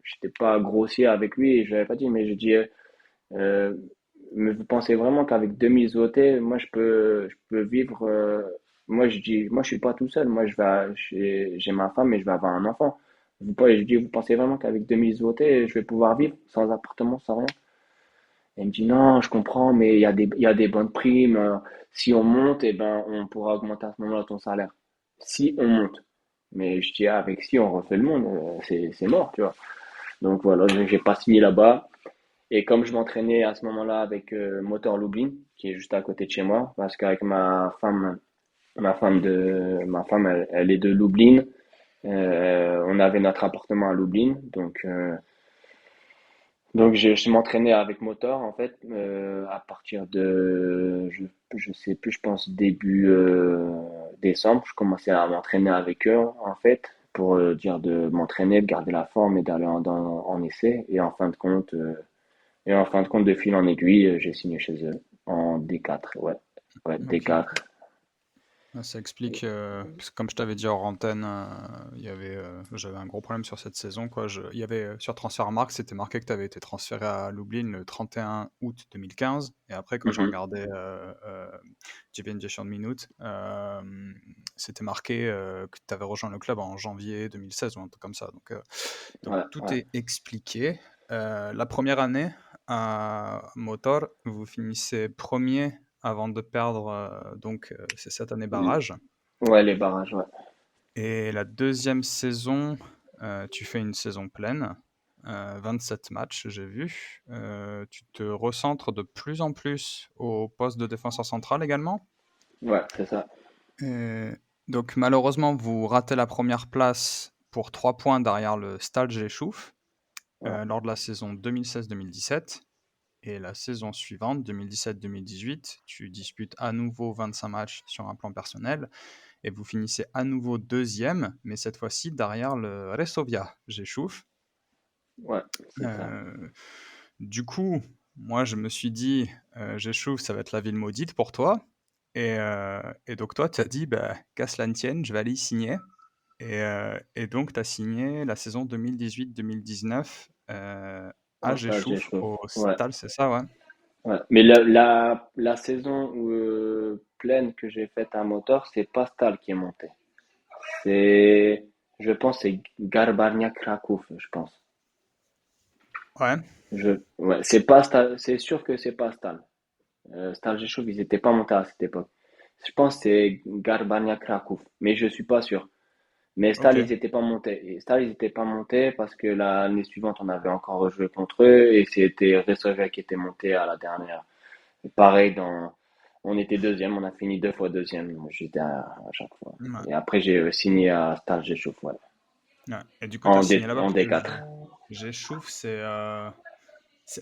j'étais pas grossier avec lui et je lui avais pas dit mais je dis euh, mais vous pensez vraiment qu'avec 2000 zloty, moi je peux vivre. Moi je dis, moi je suis pas tout seul. Moi j'ai ma femme et je vais avoir un enfant. Je dis, vous pensez vraiment qu'avec 2000 zloty, je vais pouvoir vivre sans appartement, sans rien? Et il me dit non, je comprends, mais il y a des bonnes primes. Si on monte, eh ben on pourra augmenter à ce moment-là ton salaire. Si on monte. Mais je dis, ah, avec si on refait le monde, c'est mort, tu vois. Donc voilà, donc j'ai pas signé là-bas. Et comme je m'entraînais à ce moment-là avec Motor Lublin, qui est juste à côté de chez moi, parce qu'avec ma femme, elle est de Lublin. On avait notre appartement à Lublin, donc je m'entraînais avec Motor en fait à partir de, je sais plus, je pense début décembre, je commençais à m'entraîner avec eux en fait pour dire de m'entraîner, de garder la forme et d'aller en essai. Et en fin de compte, de fil en aiguille, j'ai signé chez eux en D4. Ouais, ouais,
Ok.
D4.
Ah, ça explique, parce que comme je t'avais dit hors antenne, j'avais un gros problème sur cette saison, quoi. Il y avait, sur Transfermarkt, c'était marqué que tu avais été transféré à Lublin le 31 août 2015. Et après, quand je
Mhm.
regardais 90 minutes, c'était marqué que tu avais rejoint le club en janvier 2016 ou un truc comme ça. Donc
Ouais,
tout
ouais.
est expliqué. La première année à Motor, vous finissez premier avant de perdre c'est cette année barrage.
Ouais, les barrages, ouais.
Et la deuxième saison, tu fais une saison pleine. 27 matchs, j'ai vu. Tu te recentres de plus en plus au poste de défenseur central également.
Ouais, c'est ça.
Et donc malheureusement, vous ratez la première place pour 3 points derrière le Stade Géchouf
Ouais,
lors de la saison 2016-2017. Et la saison suivante, 2017-2018, tu disputes à nouveau 25 matchs sur un plan personnel et vous finissez à nouveau deuxième, mais cette fois-ci derrière le Resovia Géchouf.
ouais, c'est ça.
Euh, du coup, moi je me suis dit, Géchouf, ça va être la ville maudite pour toi. Et donc toi, tu as dit, bah, qu'à cela ne tienne, je vais aller y signer. Et donc, tu as signé la saison 2018-2019 à
En stage, j'ai
Géchouf,
chaud.
au
Ouais,
Stade, c'est ça, ouais?
ouais. Mais la saison pleine que j'ai faite à moteur, c'est pas Stal qui est monté. C'est, je pense, c'est Garbarnia Krakow, je pense.
Ouais,
Ouais, c'est pas Stal, c'est sûr que c'est pas Stal. Stal Rzeszów, ils étaient pas montés à cette époque. Je pense que c'est Garbarnia Krakow, mais je suis pas sûr. Mais
ok.
Stal, ils étaient pas montés. Et Stal, ils étaient pas montés parce que l'année suivante, on avait encore rejoué contre eux et c'était Resovia qui était monté à la dernière. Et pareil, on était deuxième, on a fini 2 fois deuxième. Moi, j'étais à chaque fois.
Ouais,
Et après, j'ai signé à Stal Rzeszów, ouais.
ouais. Et du coup, tu as signé là-bas
En
parce que
D4.
Géchouf,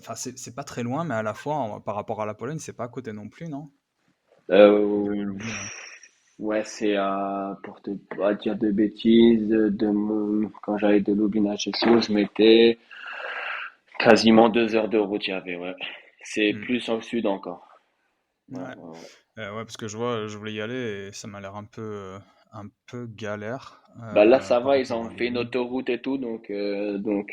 enfin, c'est pas très loin, mais à la fois, par rapport à la Pologne, c'est pas à côté non plus, non? De
Euh,
Lublin.
ouais, c'est pour te pas dire de bêtises, quand j'allais de Lublin à Rzeszów, je mettais quasiment 2 heures de route, il y avait, ouais. C'est
Hmm.
plus au sud encore. Ouais,
Ouais.
ouais, ouais.
Ouais, parce que je voulais y aller et ça m'a l'air un peu galère
Bah là, ça
par
va, ils
rapport
ont
à
fait une
Lublin.
autoroute et tout, maintenant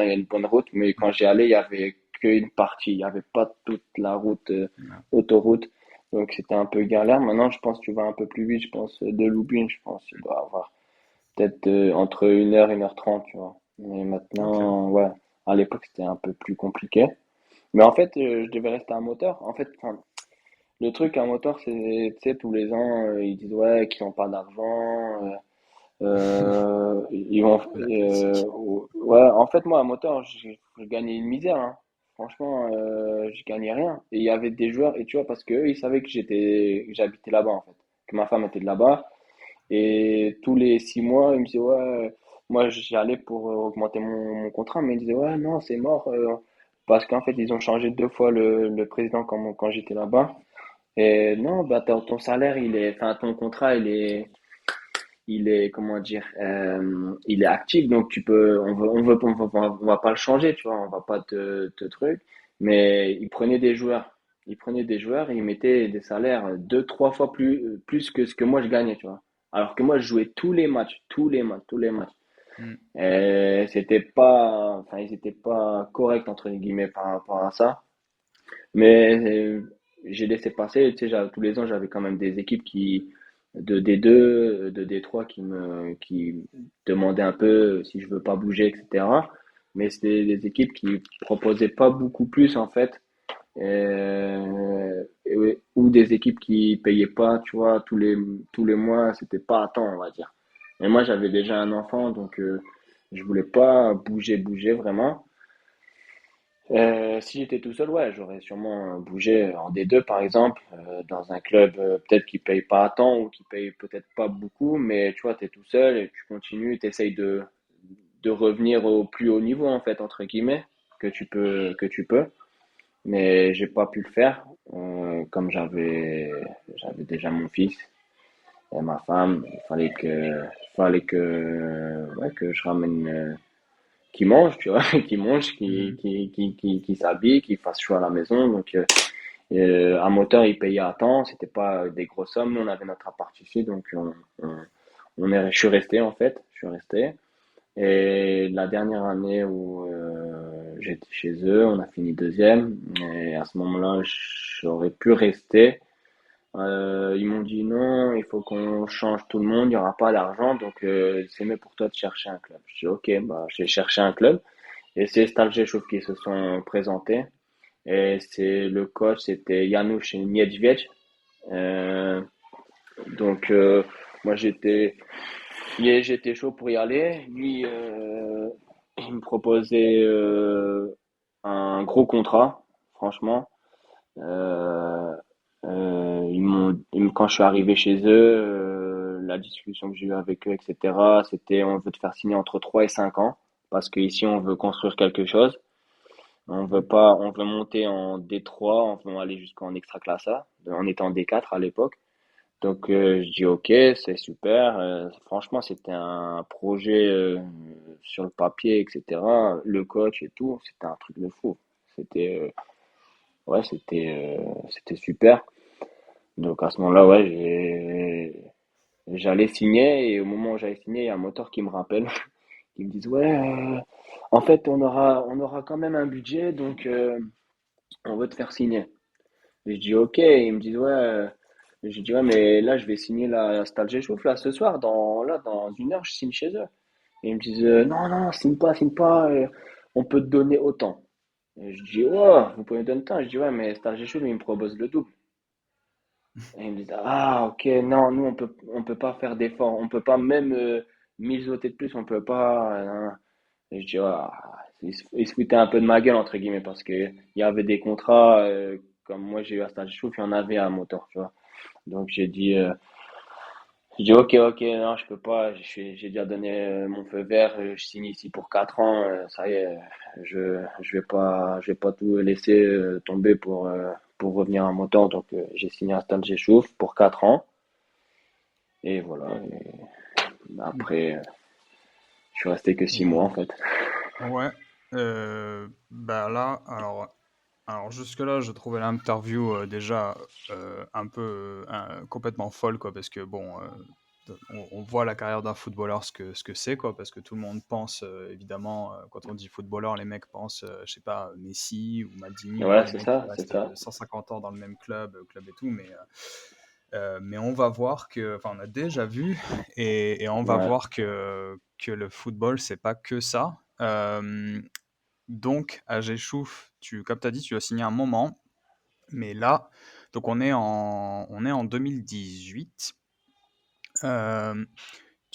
il y a une bonne route, mais quand j'y allais, il y avait qu'une partie, il y avait pas toute la route,
Ouais.
autoroute, donc c'était un peu galère. Maintenant, je pense que tu vas un peu plus vite, je pense, de Lubin, je pense, il doit avoir peut-être entre 1 heure, 1 heure 30, tu vois. Mais
Ok.
maintenant, ouais, à l'époque, c'était un peu plus compliqué. Mais en fait, je devais rester à moteur. En fait, enfin, le truc à moteur, c'est, tu sais, tous les ans, ils disent, ouais, qu'ils n'ont pas d'argent. Ils vont,
La classique.
ouais, en fait, moi, à moteur, je gagnais une misère, hein. Franchement, je gagnais rien. Et il y avait des joueurs, et tu vois, parce que eux, ils savaient que que j'habitais là-bas, en fait, que ma femme était de là-bas. Et tous les 6 mois, ils me disaient, ouais, moi, j'y allais pour augmenter mon contrat, mais ils disaient, ouais, non, c'est mort, parce qu'en fait, ils ont changé 2 fois le président quand j'étais là-bas. Et non, bah, ton salaire, enfin, ton contrat, comment dire, il est actif, donc on va pas le changer, tu vois, on va pas te truc, mais ils prenaient des joueurs et ils mettaient des salaires 2, 3 fois plus que ce que moi je gagnais, tu vois. Alors que moi je jouais tous les matchs, tous les matchs, tous les matchs.
Hmm.
Et c'était pas, enfin ils étaient pas corrects entre guillemets par rapport à ça, mais j'ai laissé passer, tu sais, tous les ans j'avais quand même des équipes de D2, de D3 qui demandaient un peu si je veux pas bouger, etc. Mais c'était des équipes qui proposaient pas beaucoup plus en fait, ou des équipes qui payaient pas, tu vois, tous les mois, c'était pas à temps, on va dire. Et moi j'avais déjà un enfant, donc je voulais pas bouger vraiment. Si j'étais tout seul, ouais, j'aurais sûrement bougé en D2 par exemple, dans un club peut-être qui paye pas à temps ou qui paye peut-être pas beaucoup, mais tu vois, tu es tout seul et tu continues, tu essayes de revenir au plus haut niveau en fait, entre guillemets, que tu peux. Mais j'ai pas pu le faire, comme j'avais déjà mon fils et ma femme, il fallait que je ramène qui mange, tu vois, qui mange,
Hmm.
qui s'habille, qui fasse chaud à la maison. Donc, un moteur, il payait à temps, c'était pas des grosses sommes. Nous, on avait notre appart ici, donc je suis resté en fait, je suis resté. Et la dernière année où j'étais chez eux, on a fini deuxième. Et à ce moment-là, j'aurais pu rester. Ils m'ont dit non, il faut qu'on change tout le monde, il n'y aura pas d'argent, donc c'est mieux pour toi de chercher un club. Je dis ok, bah j'ai cherché un club. Et c'est Staljechov qui se sont présentés. Et le coach, c'était Janusz Niedźwiedź. Euh, donc, moi, j'étais chaud pour y aller. Lui, Ils me proposaient un gros contrat, franchement. Euh, quand je suis arrivé chez eux, la discussion que j'ai eue avec eux, etc., c'était on veut te faire signer entre 3 et 5 ans, parce qu'ici on veut construire quelque chose. On veut pas, on veut monter en D3, on veut aller jusqu'en Extraclassa. On était en D4 à l'époque. Donc je dis ok, c'est super. Franchement, c'était un projet sur le papier, etc. Le coach et tout, c'était un truc de fou. C'était ouais, c'était super. Donc à ce moment-là, ouais, j'allais signer et au moment où j'allais signer, il y a un moteur qui me rappelle, qui me dit ouais, en fait on aura quand même un budget, donc on veut te faire signer. Et je dis ok, ils me disent ouais, je dis ouais, mais là je vais signer la Stade Géchouf là ce soir, dans 1 heure je signe chez eux. Et ils me disent non non, signe pas, on peut te donner autant. Et je dis oh, vous pouvez me donner tant. Je dis ouais, mais Stade Géchouf il me propose le double. Et ils me disent ah ok, non, nous on peut pas faire d'efforts, on peut pas même 1000 zlotés de plus, on peut pas. Et je dis ah, ils se foutaient un peu de ma gueule entre guillemets parce que il y avait des contrats comme moi j'ai eu à Stade Géchouf, il y en avait à Motor, tu vois. Donc j'ai dit ok, ok, non, je peux pas, j'ai déjà donné mon feu vert, je signe ici pour 4 ans, ça y est, je vais pas tout laisser tomber pour revenir à Motor, donc j'ai signé à Stade Géchouf pour 4 ans, et voilà, et après, je suis resté que 6 mois en fait.
Ouais, bah là, alors jusque-là, je trouvais l'interview déjà un peu complètement folle, quoi, parce que bon, on voit la carrière d'un footballeur ce que c'est, quoi, parce que tout le monde pense, évidemment, quand on dit footballeur, les mecs pensent, je sais pas, Messi ou Maldini, ou
Ouais,
les
c'est
mecs qui
ça, c'est
restent
ça.
150 ans dans le même club et tout, mais on va voir que, enfin, on a déjà vu, et on va
Ouais,
voir que le football, c'est pas que ça. Donc, à Géchouf, comme tu as dit, tu as signé un moment, mais là, donc on est en 2018. Euh,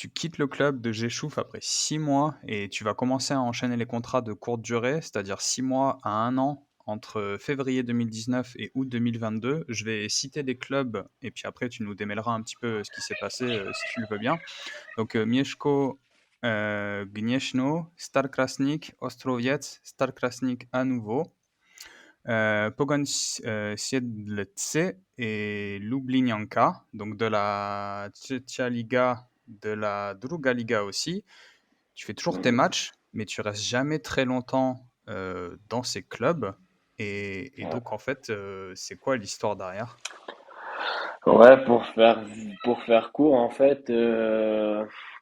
Tu quittes le club de Géchouf après 6 mois et tu vas commencer à enchaîner les contrats de courte durée, c'est-à-dire 6 mois à 1 an entre février 2019 et août 2022. Je vais citer des clubs et puis après tu nous démêleras un petit peu ce qui s'est passé si tu le veux bien. Donc Mieszko Gniezno, Stal Krasnik, Ostrowiec, Stal Krasnik à nouveau, Pogoń Siedlce et Lublinianka, donc de la Trzecia Liga, de la Druga Liga aussi. Tu fais toujours tes matchs, mais tu restes jamais très longtemps dans ces clubs. Et
ouais.
donc, en fait, c'est quoi l'histoire derrière?
Ouais, pour faire court, en fait,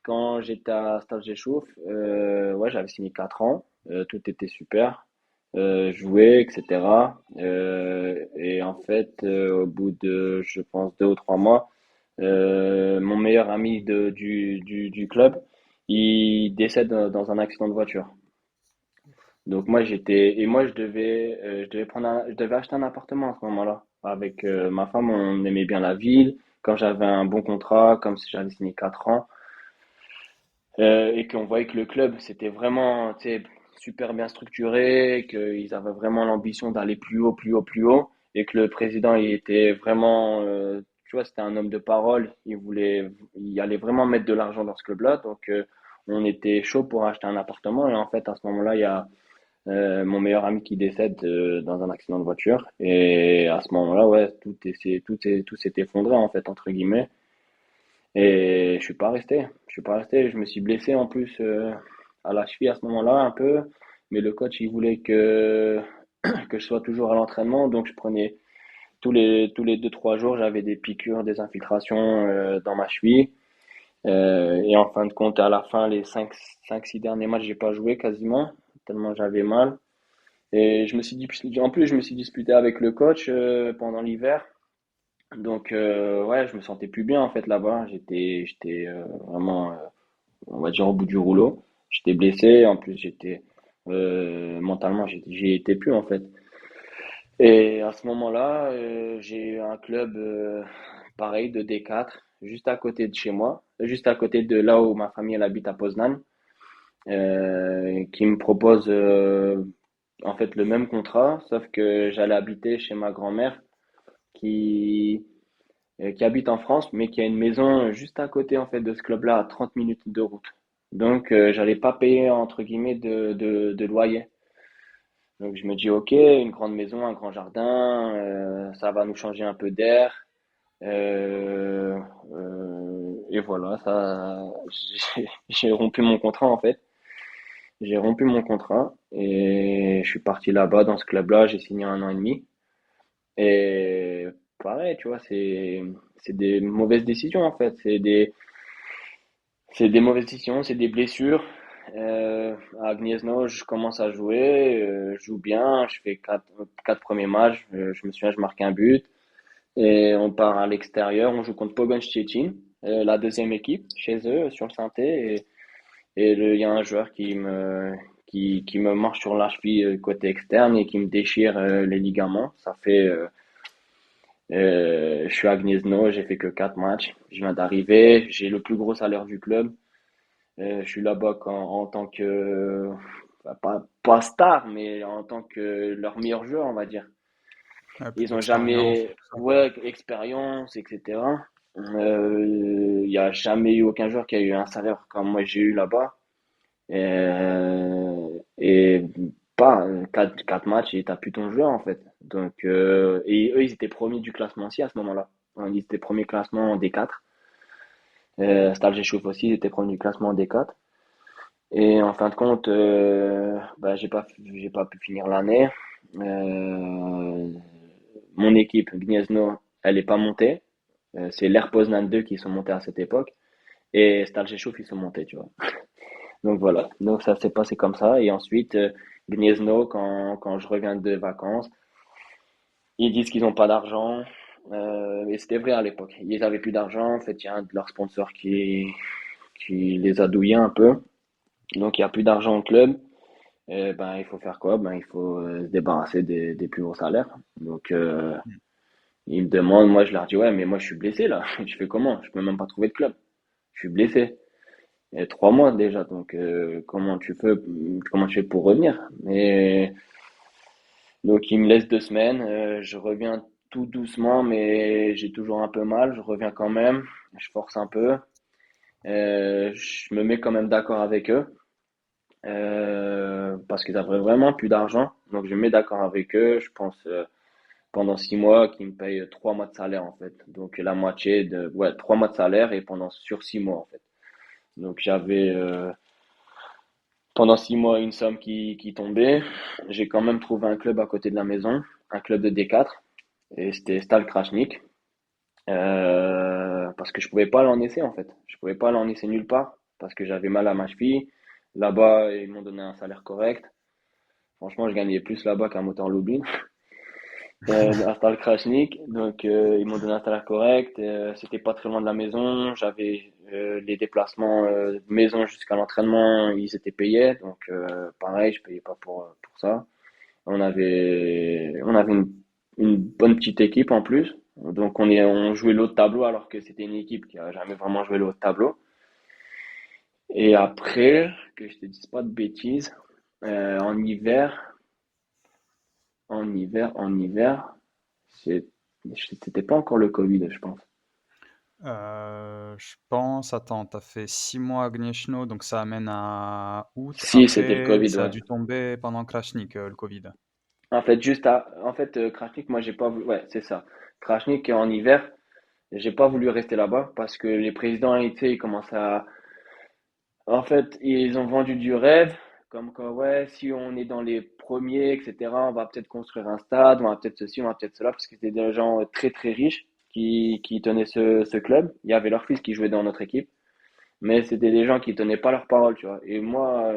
quand j'étais à Stade Géchouf, ouais, j'avais signé 4 ans, tout était super, joué, etc. Et en fait, au bout de, je pense, 2 ou 3 mois, mon meilleur ami du club, il décède dans un accident de voiture. Donc moi je devais acheter un appartement à ce moment-là. Avec ma femme, on aimait bien la ville. Quand j'avais un bon contrat, comme si j'avais signé 4 ans, et qu'on voyait que le club, c'était vraiment, tu sais, super bien structuré, qu'ils avaient vraiment l'ambition d'aller plus haut, plus haut, plus haut, et que le président, il était vraiment, tu vois, c'était un homme de parole. Il allait vraiment mettre de l'argent dans ce club-là. Donc, on était chaud pour acheter un appartement. Et en fait, à ce moment-là, il y a mon meilleur ami qui décède dans un accident de voiture. Et à ce moment-là, ouais, tout s'est effondré, en fait, entre guillemets. Et je suis pas resté. Je suis pas resté. Je me suis blessé en plus à la cheville à ce moment-là, un peu. Mais le coach, il voulait que je sois toujours à l'entraînement. Donc, je prenais tous les 2, 3 jours, j'avais des piqûres, des infiltrations dans ma cheville. Et en fin de compte, à la fin, les 6 derniers matchs, j'ai pas joué quasiment, tellement j'avais mal. Et en plus, je me suis disputé avec le coach pendant l'hiver. Donc, ouais, je me sentais plus bien en fait là-bas. J'étais vraiment, on va dire, au bout du rouleau. J'étais blessé. En plus, mentalement, j'y étais plus en fait. Et à ce moment-là, j'ai eu un club pareil de D4, juste à côté de chez moi, juste à côté de là où ma famille elle habite à Poznan. qui me propose en fait le même contrat, sauf que j'allais habiter chez ma grand-mère qui, qui habite en France, mais qui a une maison juste à côté en fait de ce club-là, à 30 minutes de route. Donc j'allais pas payer entre guillemets de loyer. Donc je me dis ok, une grande maison, un grand jardin, ça va nous changer un peu d'air. Et voilà, ça, j'ai rompu mon contrat en fait. J'ai rompu mon contrat et je suis parti là-bas dans ce club-là. J'ai signé 1 an et demi. Et pareil, tu vois, c'est des mauvaises décisions en fait. C'est des mauvaises décisions, c'est des blessures. À Gniezno, je commence à jouer, je joue bien, je fais quatre premiers matchs. Je me souviens, je marque un but. Et on part à l'extérieur, on joue contre Pogoń Szczecin, la deuxième équipe, chez eux, sur le synthé. Il y a un joueur qui me marche sur la cheville côté externe et qui me déchire les ligaments. Je suis à Gniezno, j'ai fait que 4 matchs. Je viens d'arriver, j'ai le plus gros salaire du club. Je suis là-bas en tant que, enfin, pas star, mais en tant que leur meilleur joueur, on va dire.
Plus
Ils ont
d'expérience et
jamais,
tout ça, quoi.
ouais, expérience, etc. Il y a jamais eu aucun joueur qui a eu un salaire comme moi j'ai eu là-bas. Et pas quatre matchs et t'as plus ton joueur en fait. Donc et eux ils étaient premiers du classement aussi à ce moment-là. Ils étaient premiers classement en D4. Stal Rzeszów aussi ils étaient premiers du classement en D4. Et en fin de compte, bah, j'ai pas pu finir l'année. Euh, Mon équipe Gniezno, elle est pas montée. C'est l'Air Poznan 2 qui sont montés à cette époque. Et Stal Rzeszów, ils sont montés, tu vois. Donc voilà. Donc ça s'est passé comme ça. Et ensuite, Gniezno, quand je reviens de vacances, ils disent qu'ils n'ont pas d'argent. Et c'était vrai à l'époque. Ils avaient plus d'argent. En fait, il y a un de leurs sponsors qui les a douillés un peu. Donc il n'y a plus d'argent au club. Et ben, il faut faire quoi? Ben, il faut se débarrasser des plus gros salaires. Donc ils me demandent, moi je leur dis ouais, mais moi je suis blessé là. Je fais comment? Je peux même pas trouver de club. Je suis blessé. Il y a 3 mois déjà, donc comment tu fais pour revenir? Mais donc il me laisse 2 semaines, je reviens tout doucement, mais j'ai toujours un peu mal. Je reviens quand même, je force un peu, je me mets quand même d'accord avec eux parce qu'ils avaient vraiment plus d'argent. Donc je me mets d'accord avec eux. Je pense pendant 6 mois qu'ils me payent 3 mois de salaire en fait. Donc la moitié de ouais 3 mois de salaire et pendant sur 6 mois en fait. Donc j'avais pendant 6 mois une somme qui tombait. J'ai quand même trouvé un club à côté de la maison, un club de D4, et c'était Stal Krasnik. Parce que je pouvais pas l'en laisser en fait. Je pouvais pas l'en laisser nulle part parce que j'avais mal à ma cheville. Là-bas, ils m'ont donné un salaire correct. Franchement, je gagnais plus là-bas qu'un moteur Lublin. À Stal Krasnik. Donc, ils m'ont donné un salaire correct. C'était pas très loin de la maison. J'avais les déplacements maison jusqu'à l'entraînement, ils étaient payés. Donc, pareil, je payais pas pour ça. On avait une bonne petite équipe en plus. Donc, on jouait le haut de tableau alors que c'était une équipe qui a jamais vraiment joué le haut de tableau. Et après, que je te dise pas de bêtises, en hiver, c'est- c'était pas encore le Covid, je pense.
Je pense, attends, t'as fait 6 mois à Gniezno, donc ça amène à août.
Si, c'était le
Après,
Covid,
ça a
ouais.
dû tomber pendant Krasnik, le Covid.
Krasnik, moi, j'ai pas voulu, ouais, c'est ça. Krasnik, en hiver, j'ai pas voulu rester là-bas parce que les présidents, tu sais, ils commencent en fait, ils ont vendu du rêve, comme quoi, ouais, si on est dans les premiers, etc., on va peut-être construire un stade, on va peut-être ceci, on va peut-être cela, parce que c'était des gens très très riches qui tenaient ce club. Il y avait leur fils qui jouait dans notre équipe, mais c'était des gens qui tenaient pas leur parole, tu vois. Et moi,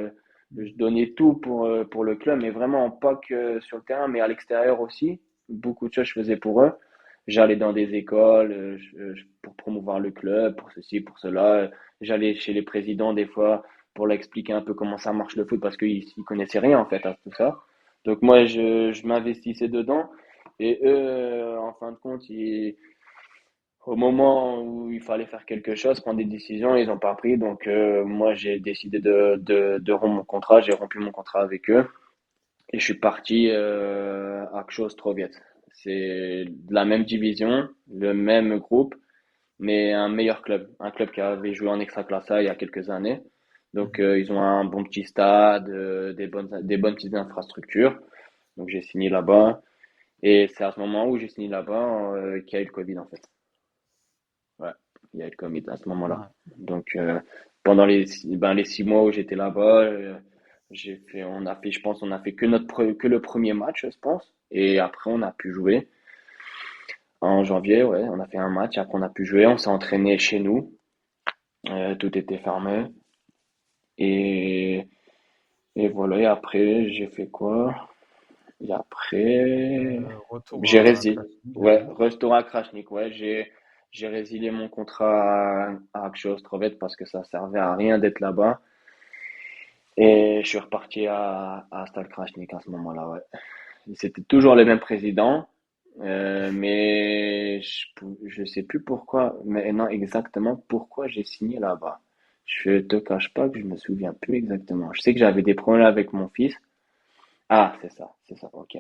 je donnais tout pour le club, mais vraiment pas que sur le terrain, mais à l'extérieur aussi. Beaucoup de choses je faisais pour eux. J'allais dans des écoles pour promouvoir le club, pour ceci, pour cela. J'allais chez les présidents des fois pour leur expliquer un peu comment ça marche le foot parce qu'ils connaissaient rien en fait à tout ça. Donc moi, je m'investissais dedans et eux, en fin de compte, Au moment où il fallait faire quelque chose, prendre des décisions, ils n'ont pas pris. Donc, moi, j'ai décidé de rompre mon contrat. J'ai rompu mon contrat avec eux. Et je suis parti à Kshos-Troviet. C'est de la même division, le même groupe, mais un meilleur club. Un club qui avait joué en Extraclasa il y a quelques années. Donc,
Mhm.
ils ont un bon petit stade, des bonnes petites infrastructures. Donc, j'ai signé là-bas. Et c'est à ce moment où j'ai signé là-bas qu'il y a eu le Covid, en fait. Ouais, il y a eu le Covid à ce moment-là.
Ouais.
Donc, pendant les 6 mois où j'étais là-bas, je pense, on a fait que le premier match, je pense. Et après, on a pu jouer. En janvier, ouais, on a fait un match. Après, on a pu jouer. On s'est entraîné chez nous. Tout était fermé. Et, et voilà. Et après, j'ai fait quoi? Et après,
Retour
j'ai
à
résilié.
Krasny, du
Ouais,
coup.
restaurant à Krachnik. Ouais, j'ai résilié mon contrat à Action Ostrovet parce que ça servait à rien d'être là-bas. Et je suis reparti à Stal Krachnik à ce moment-là, ouais. C'était toujours les mêmes présidents, mais je sais plus pourquoi, maintenant exactement pourquoi j'ai signé là-bas. Je te cache pas que je me souviens plus exactement. Je sais que j'avais des problèmes avec mon fils. Ah, c'est ça, ok.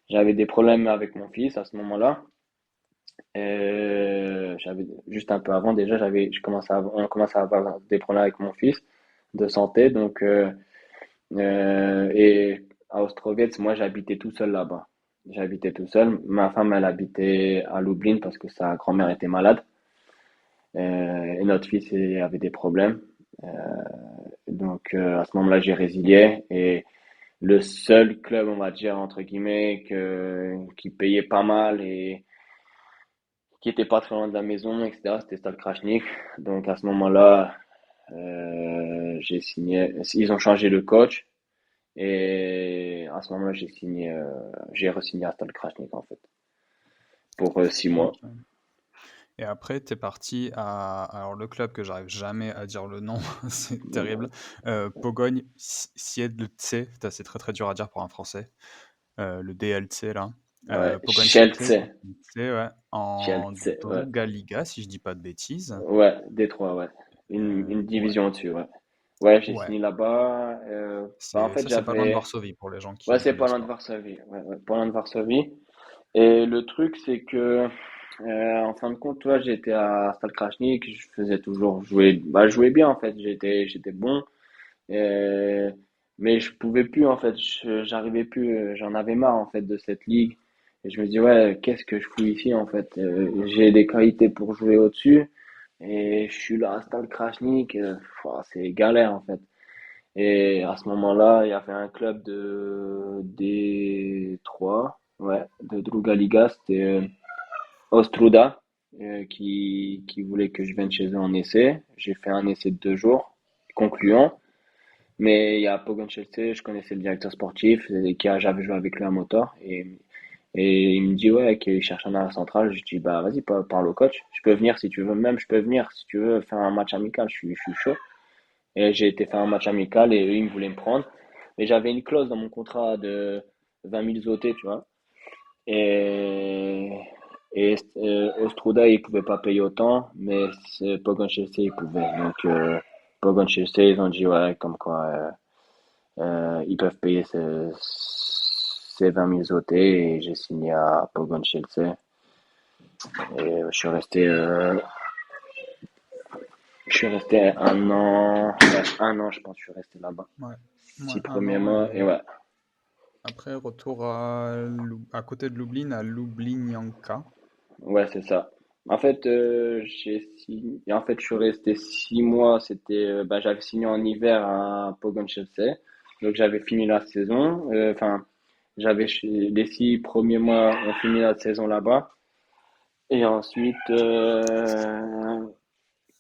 J'avais des problèmes avec mon fils à ce moment-là. J'avais juste un peu avant déjà, on commençait à avoir des problèmes avec mon fils de santé, donc et à Ostrovets, moi j'habitais tout seul là-bas. J'habitais tout seul. Ma femme, elle habitait à Lublin parce que sa grand-mère était malade. Et notre fils avait des problèmes. Euh, donc à ce moment-là, j'ai résilié. Et le seul club, on va dire, entre guillemets, qui payait pas mal et qui était pas très loin de la maison, etc., c'était Stade Krachnik. Donc à ce moment-là, j'ai signé. Ils ont changé le coach. Et à ce moment-là, j'ai re-signé à Stade Krachnik en fait, pour 6 mois.
Ok. Et après, tu es parti à alors le club que j'arrive jamais à dire le nom, c'est terrible, Pogoń Siedlce, putain, c'est très, très dur à dire pour un Français, le DLC là,
Ouais,
Pogoń Siedlce,
Kielce.
ouais, en
Kielce, ouais.
Druga Liga, si je dis pas de bêtises.
Ouais, Détroit, ouais. Une
Ouais,
division au-dessus, ouais. Ouais, j'ai
ouais,
signé là-bas. En
c'est
fait,
ça, c'est pas loin de
j'avais.
Varsovie pour les gens
Ouais,
qui
c'est pas
connaissent
loin de
pas.
Varsovie. Ouais, ouais, pas loin de Varsovie. Et le truc, c'est que, en fin de compte, toi, j'étais à Stade Krachnik, je faisais toujours jouer, bah, je jouais bien, en fait. J'étais bon. Euh, mais je pouvais plus en fait, j'arrivais plus, j'en avais marre en fait de cette ligue. Et je me dis ouais, qu'est-ce que je fous ici en fait? J'ai des qualités pour jouer au-dessus et je suis là à Stade Krachnik, c'est galère en fait. Et à ce moment-là, il y avait un club de D3, ouais, de Druga Liga, c'était Ostruda, qui voulait que je vienne chez eux en essai. J'ai fait un essai de 2 jours concluant. Mais il y a Pogon Chelsea, je connaissais le directeur sportif, j'avais joué avec lui à moteur. Et il me dit, ouais, qu'il cherche un arrière central. Je dis, bah, vas-y, parle au coach. Je peux venir si tu veux, même, je peux venir si tu veux faire un match amical. Je suis chaud. Et j'ai été faire un match amical et eux, ils me voulaient me prendre. Mais j'avais une clause dans mon contrat de 20 000 zloty, tu vois. Et, et Ostruda, il pouvait pas payer autant, mais Pogon Chelsea, il pouvait. Donc, Pogon Chelsea, ils ont dit, ouais, comme quoi. Ils peuvent payer ces 20 000 zloty et j'ai signé à Pogoń Kielce. Et je suis resté 1 an, ouais, 1 an je pense, je suis resté là-bas.
Ouais, ouais,
Six
un
premiers
an
mois et
et
ouais,
après retour à côté de Lublin, à Lublinianka.
ouais c'est ça. En fait, en fait, je suis resté 6 mois. Bah, j'avais signé en hiver à Pogoń Kielce, donc j'avais fini la saison. Enfin, les 6 premiers mois, on finit la saison là-bas. Et ensuite,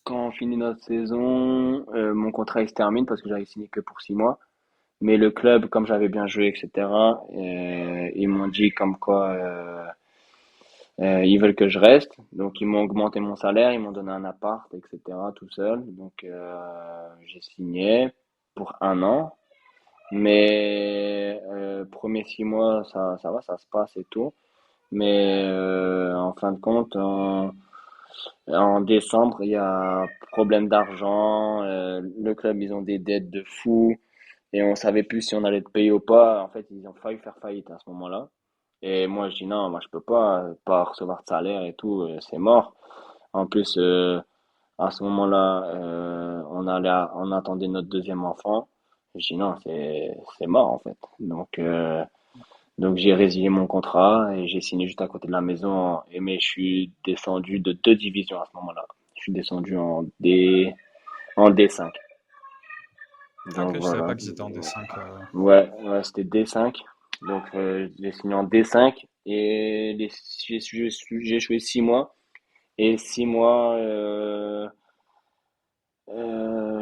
quand on finit notre saison, mon contrat il se termine parce que j'avais signé que pour 6 mois. Mais le club, comme j'avais bien joué, etc., ils m'ont dit comme quoi ils veulent que je reste. Donc ils m'ont augmenté mon salaire, ils m'ont donné un appart, etc., tout seul. Donc j'ai signé pour 1 an. Mais premiers 6 mois, ça va, ça se passe et tout. Mais en fin de compte, En décembre, il y a problème d'argent, le club, ils ont des dettes de fou, et on savait plus si on allait te payer ou pas. En fait, ils ont failli faire faillite à ce moment-là. Et moi, je dis non, moi, je peux pas recevoir de salaire et tout, c'est mort. En plus, à ce moment-là, on attendait notre deuxième enfant. Je dis non, c'est mort, en fait. Donc j'ai résilié mon contrat et j'ai signé juste à côté de la maison. Mais je suis descendu de 2 divisions à ce moment-là. Je suis descendu en D5.
Ah, ok,
Donc
je savais
voilà.
pas qu'ils étaient en D5.
Ouais, ouais, c'était D5. Donc j'ai signé en D5 et j'ai joué 6 mois. Et 6 mois,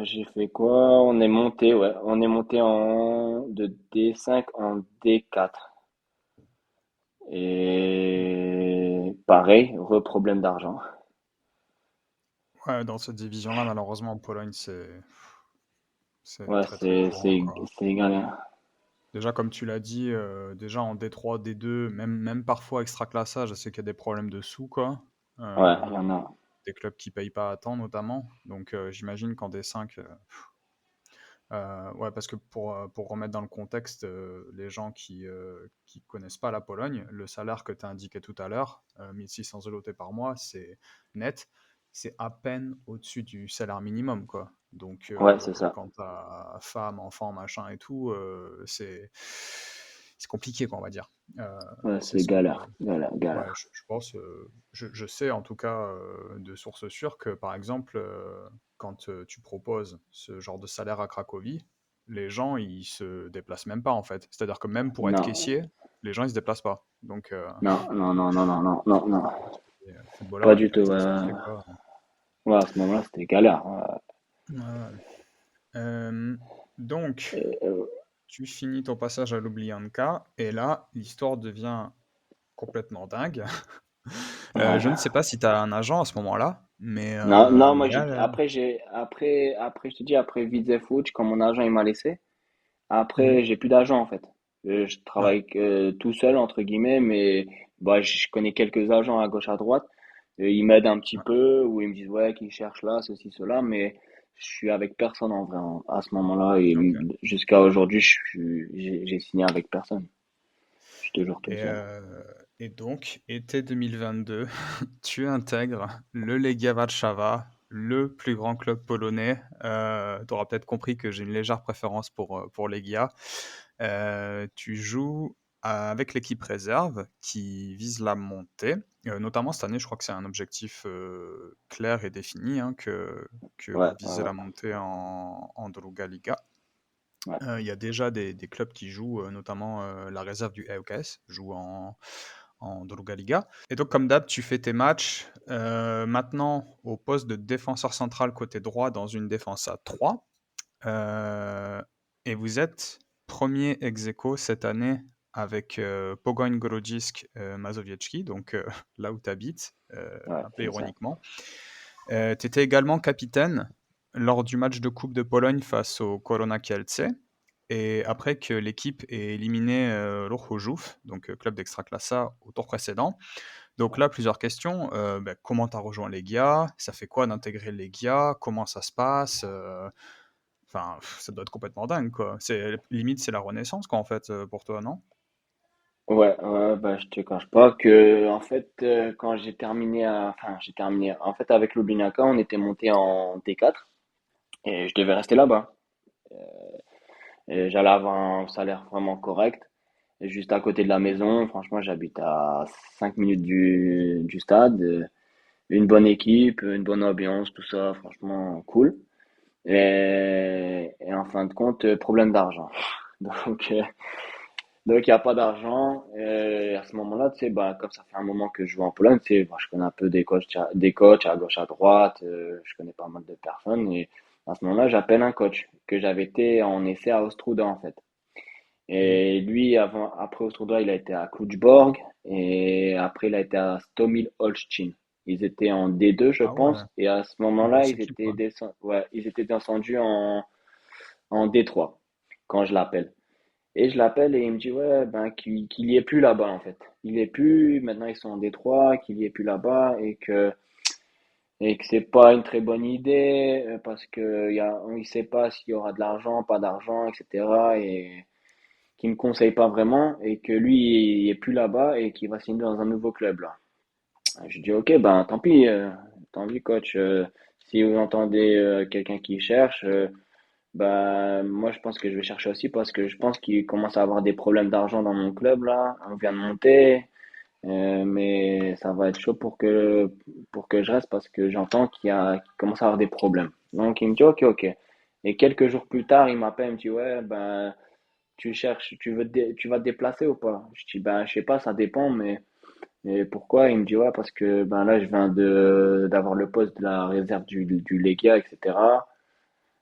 j'ai fait quoi? On est monté, ouais, on est monté de D5 en D4. Et pareil, problème d'argent.
Ouais, dans cette division-là, malheureusement, en Pologne, c'est
Ouais,
très très courant, quoi.
c'est galère.
Déjà, comme tu l'as dit, déjà en D3, D2, même parfois extra-classage, je sais qu'il y a des problèmes de sous, quoi.
Ouais, il y
Euh,
en a.
des clubs qui payent pas à temps, notamment. Donc, j'imagine qu'en D5, ouais, parce que pour remettre dans le contexte, les gens qui connaissent pas la Pologne, le salaire que tu as indiqué tout à l'heure, 1600 zloty par mois, c'est net, c'est à peine au-dessus du salaire minimum, quoi. Donc,
Ouais, c'est ça.
quand tu as femme, enfant, machin et tout, c'est compliqué, quoi, on va dire.
Ouais,
C'est
c'est
ce que,
galère, galère,
ouais,
galère.
je pense, je sais en tout cas de sources sûres que par exemple, quand tu proposes ce genre de salaire à Cracovie, les gens ils se déplacent même pas en fait. C'est-à-dire que même pour être
Non,
caissier, les gens ils se déplacent pas. Donc,
non, non, non, non, non, non, non, non.
footballeur
Pas
à une
du tout.
qualité sportive quoi.
Ouais, à ce moment-là, c'était galère. Ouais.
Ouais, ouais. Euh, donc,
Euh,
tu finis ton passage à Ljubljanka et là, l'histoire devient complètement dingue. Je ne sais
ouais.
pas si tu as un agent à ce moment-là, mais
Non, non,
il
moi
y a...
après, je te dis, après Vidzefoot, quand mon agent il m'a laissé, après,
Mhm.
j'ai plus d'argent en fait. Je
Ouais.
travaille tout seul, entre guillemets, mais bah, je connais quelques agents à gauche, à droite. Ils m'aident un petit
Ouais.
peu, ou ils me disent, ouais, qu'ils cherchent là, ceci, cela, mais je suis avec personne en vrai à ce moment-là. Et
Ok.
jusqu'à aujourd'hui, j'ai signé avec personne. Je suis toujours tout
Et,
seul.
donc, été 2022, tu intègres le Legia Warszawa, le plus grand club polonais. Tu auras peut-être compris que j'ai une légère préférence pour Legia. Tu joues avec l'équipe réserve qui vise la montée. Notamment cette année, je crois que c'est un objectif clair et défini, hein, que
Ouais,
vous
ouais,
visez
ouais,
la montée en Druga Liga.
ouais.
Il y a déjà des clubs qui jouent, notamment la réserve du ŁKS joue en Druga Liga. Et donc, comme d'hab, tu fais tes matchs maintenant au poste de défenseur central côté droit dans une défense à 3. Euh, et vous êtes premier ex aequo cette année avec Pogoń Grodzisk Mazowiecki, donc là où tu habites,
Ouais,
un peu
c'est ça.
ironiquement. Tu étais également capitaine lors du match de Coupe de Pologne face au Korona Kielce. Et après que l'équipe ait éliminé Ruch Chorzów, donc club d'Extraklasa, au tour précédent. Donc là, plusieurs questions. Comment tu as rejoint Legia? Ça fait quoi d'intégrer Legia? Comment ça se passe? Enfin, ça doit être complètement dingue, quoi. Limite, c'est la renaissance, quoi, en fait, pour toi, non?
Ouais, ouais, bah, je te cache pas que, en fait, quand j'ai terminé, en fait, avec l'Obinaka, on était monté en T4 et je devais rester là-bas. Et j'allais avoir un salaire vraiment correct. Et juste à côté de la maison, franchement, j'habite à 5 minutes du stade. Une bonne équipe, une bonne ambiance, tout ça, franchement, cool. Et en fin de compte, problème d'argent. Donc, euh, donc il n'y a pas d'argent. Et à ce moment-là, tu sais, bah, comme ça fait un moment que je joue en Pologne, tu sais, bah, je connais un peu des coachs à gauche, à droite. Je connais pas mal de personnes. Et à ce moment-là, j'appelle un coach que j'avais été en essai à Ostrouda, en fait.
Mhm.
Et lui, après Ostrouda, il a été à Kluczbork et après, il a été à Stomil Olsztyn. Ils étaient en D2, je
Ah ouais,
pense. Et à ce
une
moment-là,
grosse équipe, quoi.
ouais, ils étaient descendus en D3 quand je l'appelle. Et je l'appelle et il me dit, ouais, ben, qu'il y est plus là-bas, en fait. Il est plus, maintenant ils sont en D3, qu'il y est plus là-bas et que c'est pas une très bonne idée parce que il sait pas s'il y aura de l'argent, pas d'argent, etc. Et qui me conseille pas vraiment et que lui il est plus là-bas et qu'il va signer dans un nouveau club là. Je dis ok, ben tant pis coach. Si vous entendez quelqu'un qui cherche, ben moi je pense que je vais chercher aussi parce que je pense qu'il commence à avoir des problèmes d'argent dans mon club là. On vient de monter, mais ça va être chaud pour que je reste parce que j'entends qu'il commence à avoir des problèmes. Donc il me dit ok, ok. Et quelques jours plus tard, il m'appelle, il me dit ouais, ben tu vas te déplacer ou pas? Je dis ben je sais pas, ça dépend, mais pourquoi? Il me dit ouais parce que ben là je viens de d'avoir le poste de la réserve du Legia, etc.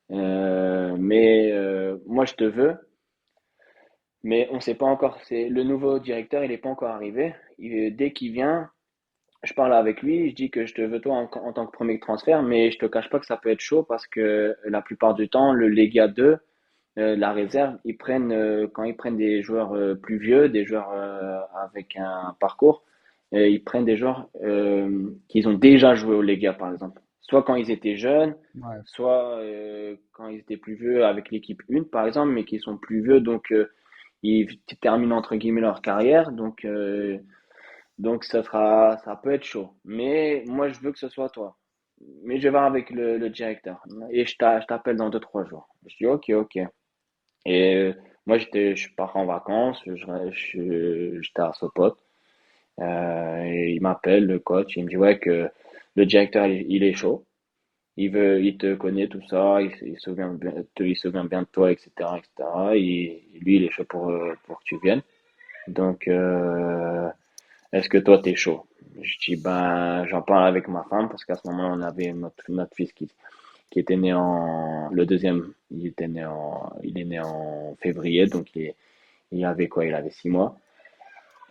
Moi je te veux, mais on sait pas encore. C'est le nouveau directeur, il est pas encore arrivé. Dès qu'il vient, je parle avec lui, je dis que je te veux toi en tant que premier transfert, mais je te cache pas que ça peut être chaud parce que la plupart du temps, le Legia 2, la réserve, quand ils prennent des joueurs plus vieux, des joueurs avec un parcours, ils prennent des joueurs qui ont déjà joué au Lega, par exemple. Soit quand ils étaient jeunes,
Ouais.
soit quand ils étaient plus vieux avec l'équipe 1, par exemple, mais qui sont plus vieux, donc ils terminent entre guillemets leur carrière, donc ça peut être chaud. Mais moi, je veux que ce soit toi. Mais je vais voir avec le directeur. Et je t'appelle dans 2 3 jours. Je dis ok, ok. Et moi, je pars en vacances, j'étais à Sopot. Et il m'appelle, le coach, il me dit ouais que le directeur, il est chaud. Il te connaît, tout ça, il se souvient bien, il se souvient bien de toi, etc., etc. Lui, il est chaud pour que tu viennes. Donc, est-ce que toi, t'es chaud? Je dis, ben, j'en parle avec ma femme parce qu'à ce moment-là, on avait notre fils qui était né le deuxième, il est né en février, donc il avait quoi? Il avait 6 mois.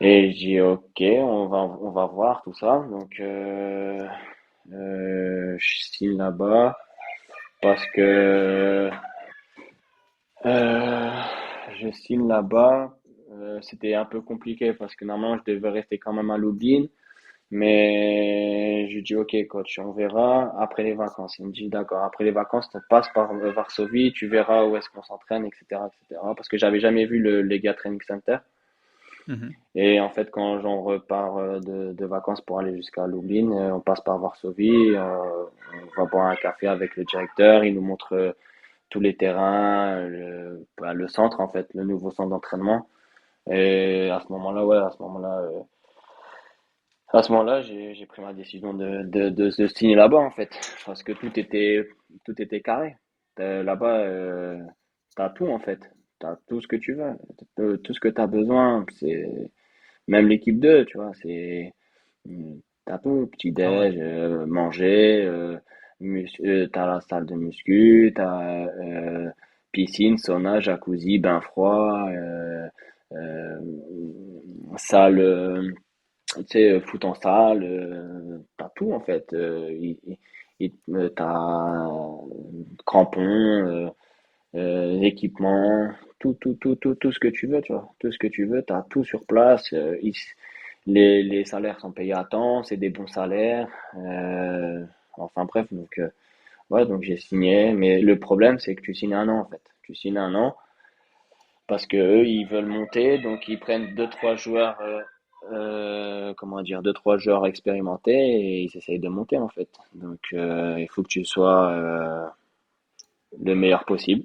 Et je dis, ok, on va voir tout ça. Donc, je signe là-bas parce que euh, je signe là-bas. C'était un peu compliqué parce que normalement, je devais rester quand même à Lublin. Mais je dis, ok, coach, on verra après les vacances. Il me dit, d'accord, après les vacances, tu passes par Varsovie, tu verras où est-ce qu'on s'entraîne, etc., etc. Parce que j'avais jamais vu le Lega Training Center.
Mhm.
Et en fait, quand j'en repars de vacances pour aller jusqu'à Lublin, on passe par Varsovie, on va boire un café avec le directeur, il nous montre tous les terrains, le centre en fait, le nouveau centre d'entraînement. Et à ce moment-là, ouais, à ce moment-là, j'ai pris ma décision de se signer là-bas en fait, parce que tout était carré. Là-bas, t'as tout en fait, t'as tout ce que tu veux, tout ce que t'as besoin. C'est même l'équipe 2, tu vois, t'as tout,
Ah ouais.
petit-déj, manger, t'as la salle de muscu, t'as piscine, sauna, jacuzzi, bain froid, euh, salle, tu sais, foot en salle, t'as tout en fait. T'as crampons, équipements, tout ce que tu veux, tu vois. Tout ce que tu veux, t'as tout sur place. Les salaires sont payés à temps, c'est des bons salaires. Enfin bref, ouais, donc j'ai signé. Mais le problème, c'est que tu signes un an en fait. Tu signes un an parce que eux, ils veulent monter, donc ils prennent 2 3 joueurs, comment dire, 2 3 joueurs expérimentés et ils essayent de monter en fait. Donc il faut que tu sois le meilleur possible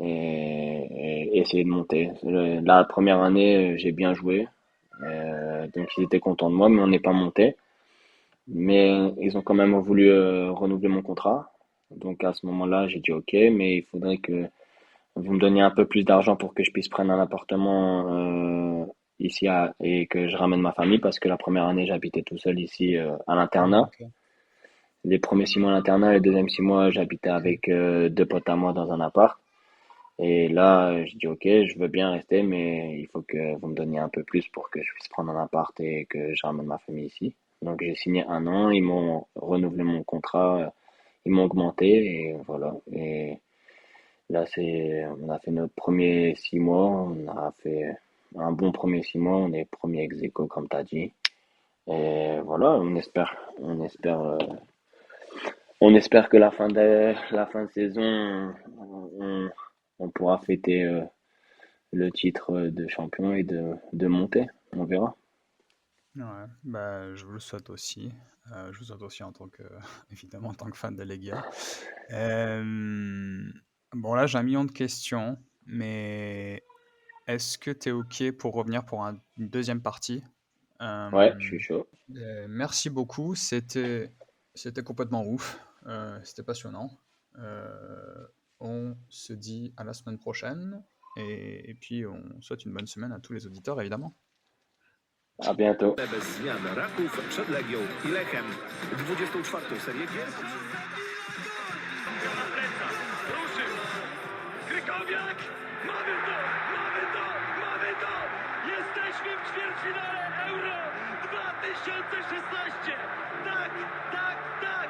et essayer de monter. La première année, j'ai bien joué. Donc ils étaient contents de moi, mais on n'est pas monté. Mais ils ont quand même voulu renouveler mon contrat. Donc à ce moment-là, j'ai dit ok, mais il faudrait que vous me donniez un peu plus d'argent pour que je puisse prendre un appartement et que je ramène ma famille parce que la première année, j'habitais tout seul ici à
Ah,
l'internat.
ok.
Les premiers 6 mois à l'internat, les deuxièmes 6 mois, j'habitais avec 2 potes à moi dans un appart. Et là, je dis ok, je veux bien rester, mais il faut que vous me donniez un peu plus pour que je puisse prendre un appart et que je ramène ma famille ici. Donc j'ai signé un an, ils m'ont renouvelé mon contrat, ils m'ont augmenté et voilà. Et là, on a fait notre premier 6 mois, on a fait un bon premier 6 mois, on est premier ex aequo comme t'as dit. Et voilà, on espère On espère que la fin de saison, on pourra fêter le titre de champion et de monter. On verra.
Ouais, bah, je vous le souhaite aussi. Je vous souhaite aussi en tant que, évidemment, en tant que fan de Legia. Euh, bon, là, j'ai un million de questions, mais est-ce que tu es OK pour revenir pour une deuxième partie?
Ouais, je
Euh,
suis chaud.
Merci beaucoup. C'était complètement ouf. C'était passionnant. Euh, on se dit à la semaine prochaine. Et puis, on souhaite une bonne semaine à tous les auditeurs, évidemment.
À bientôt.
Bez zmian Raków przed Legią i Lechem 24. serię gier.
Na plecach, ruszył. Krykowiak, mamy to, mamy to, mamy to. Jesteśmy w ćwierćfinale Euro 2016. Tak, tak, tak.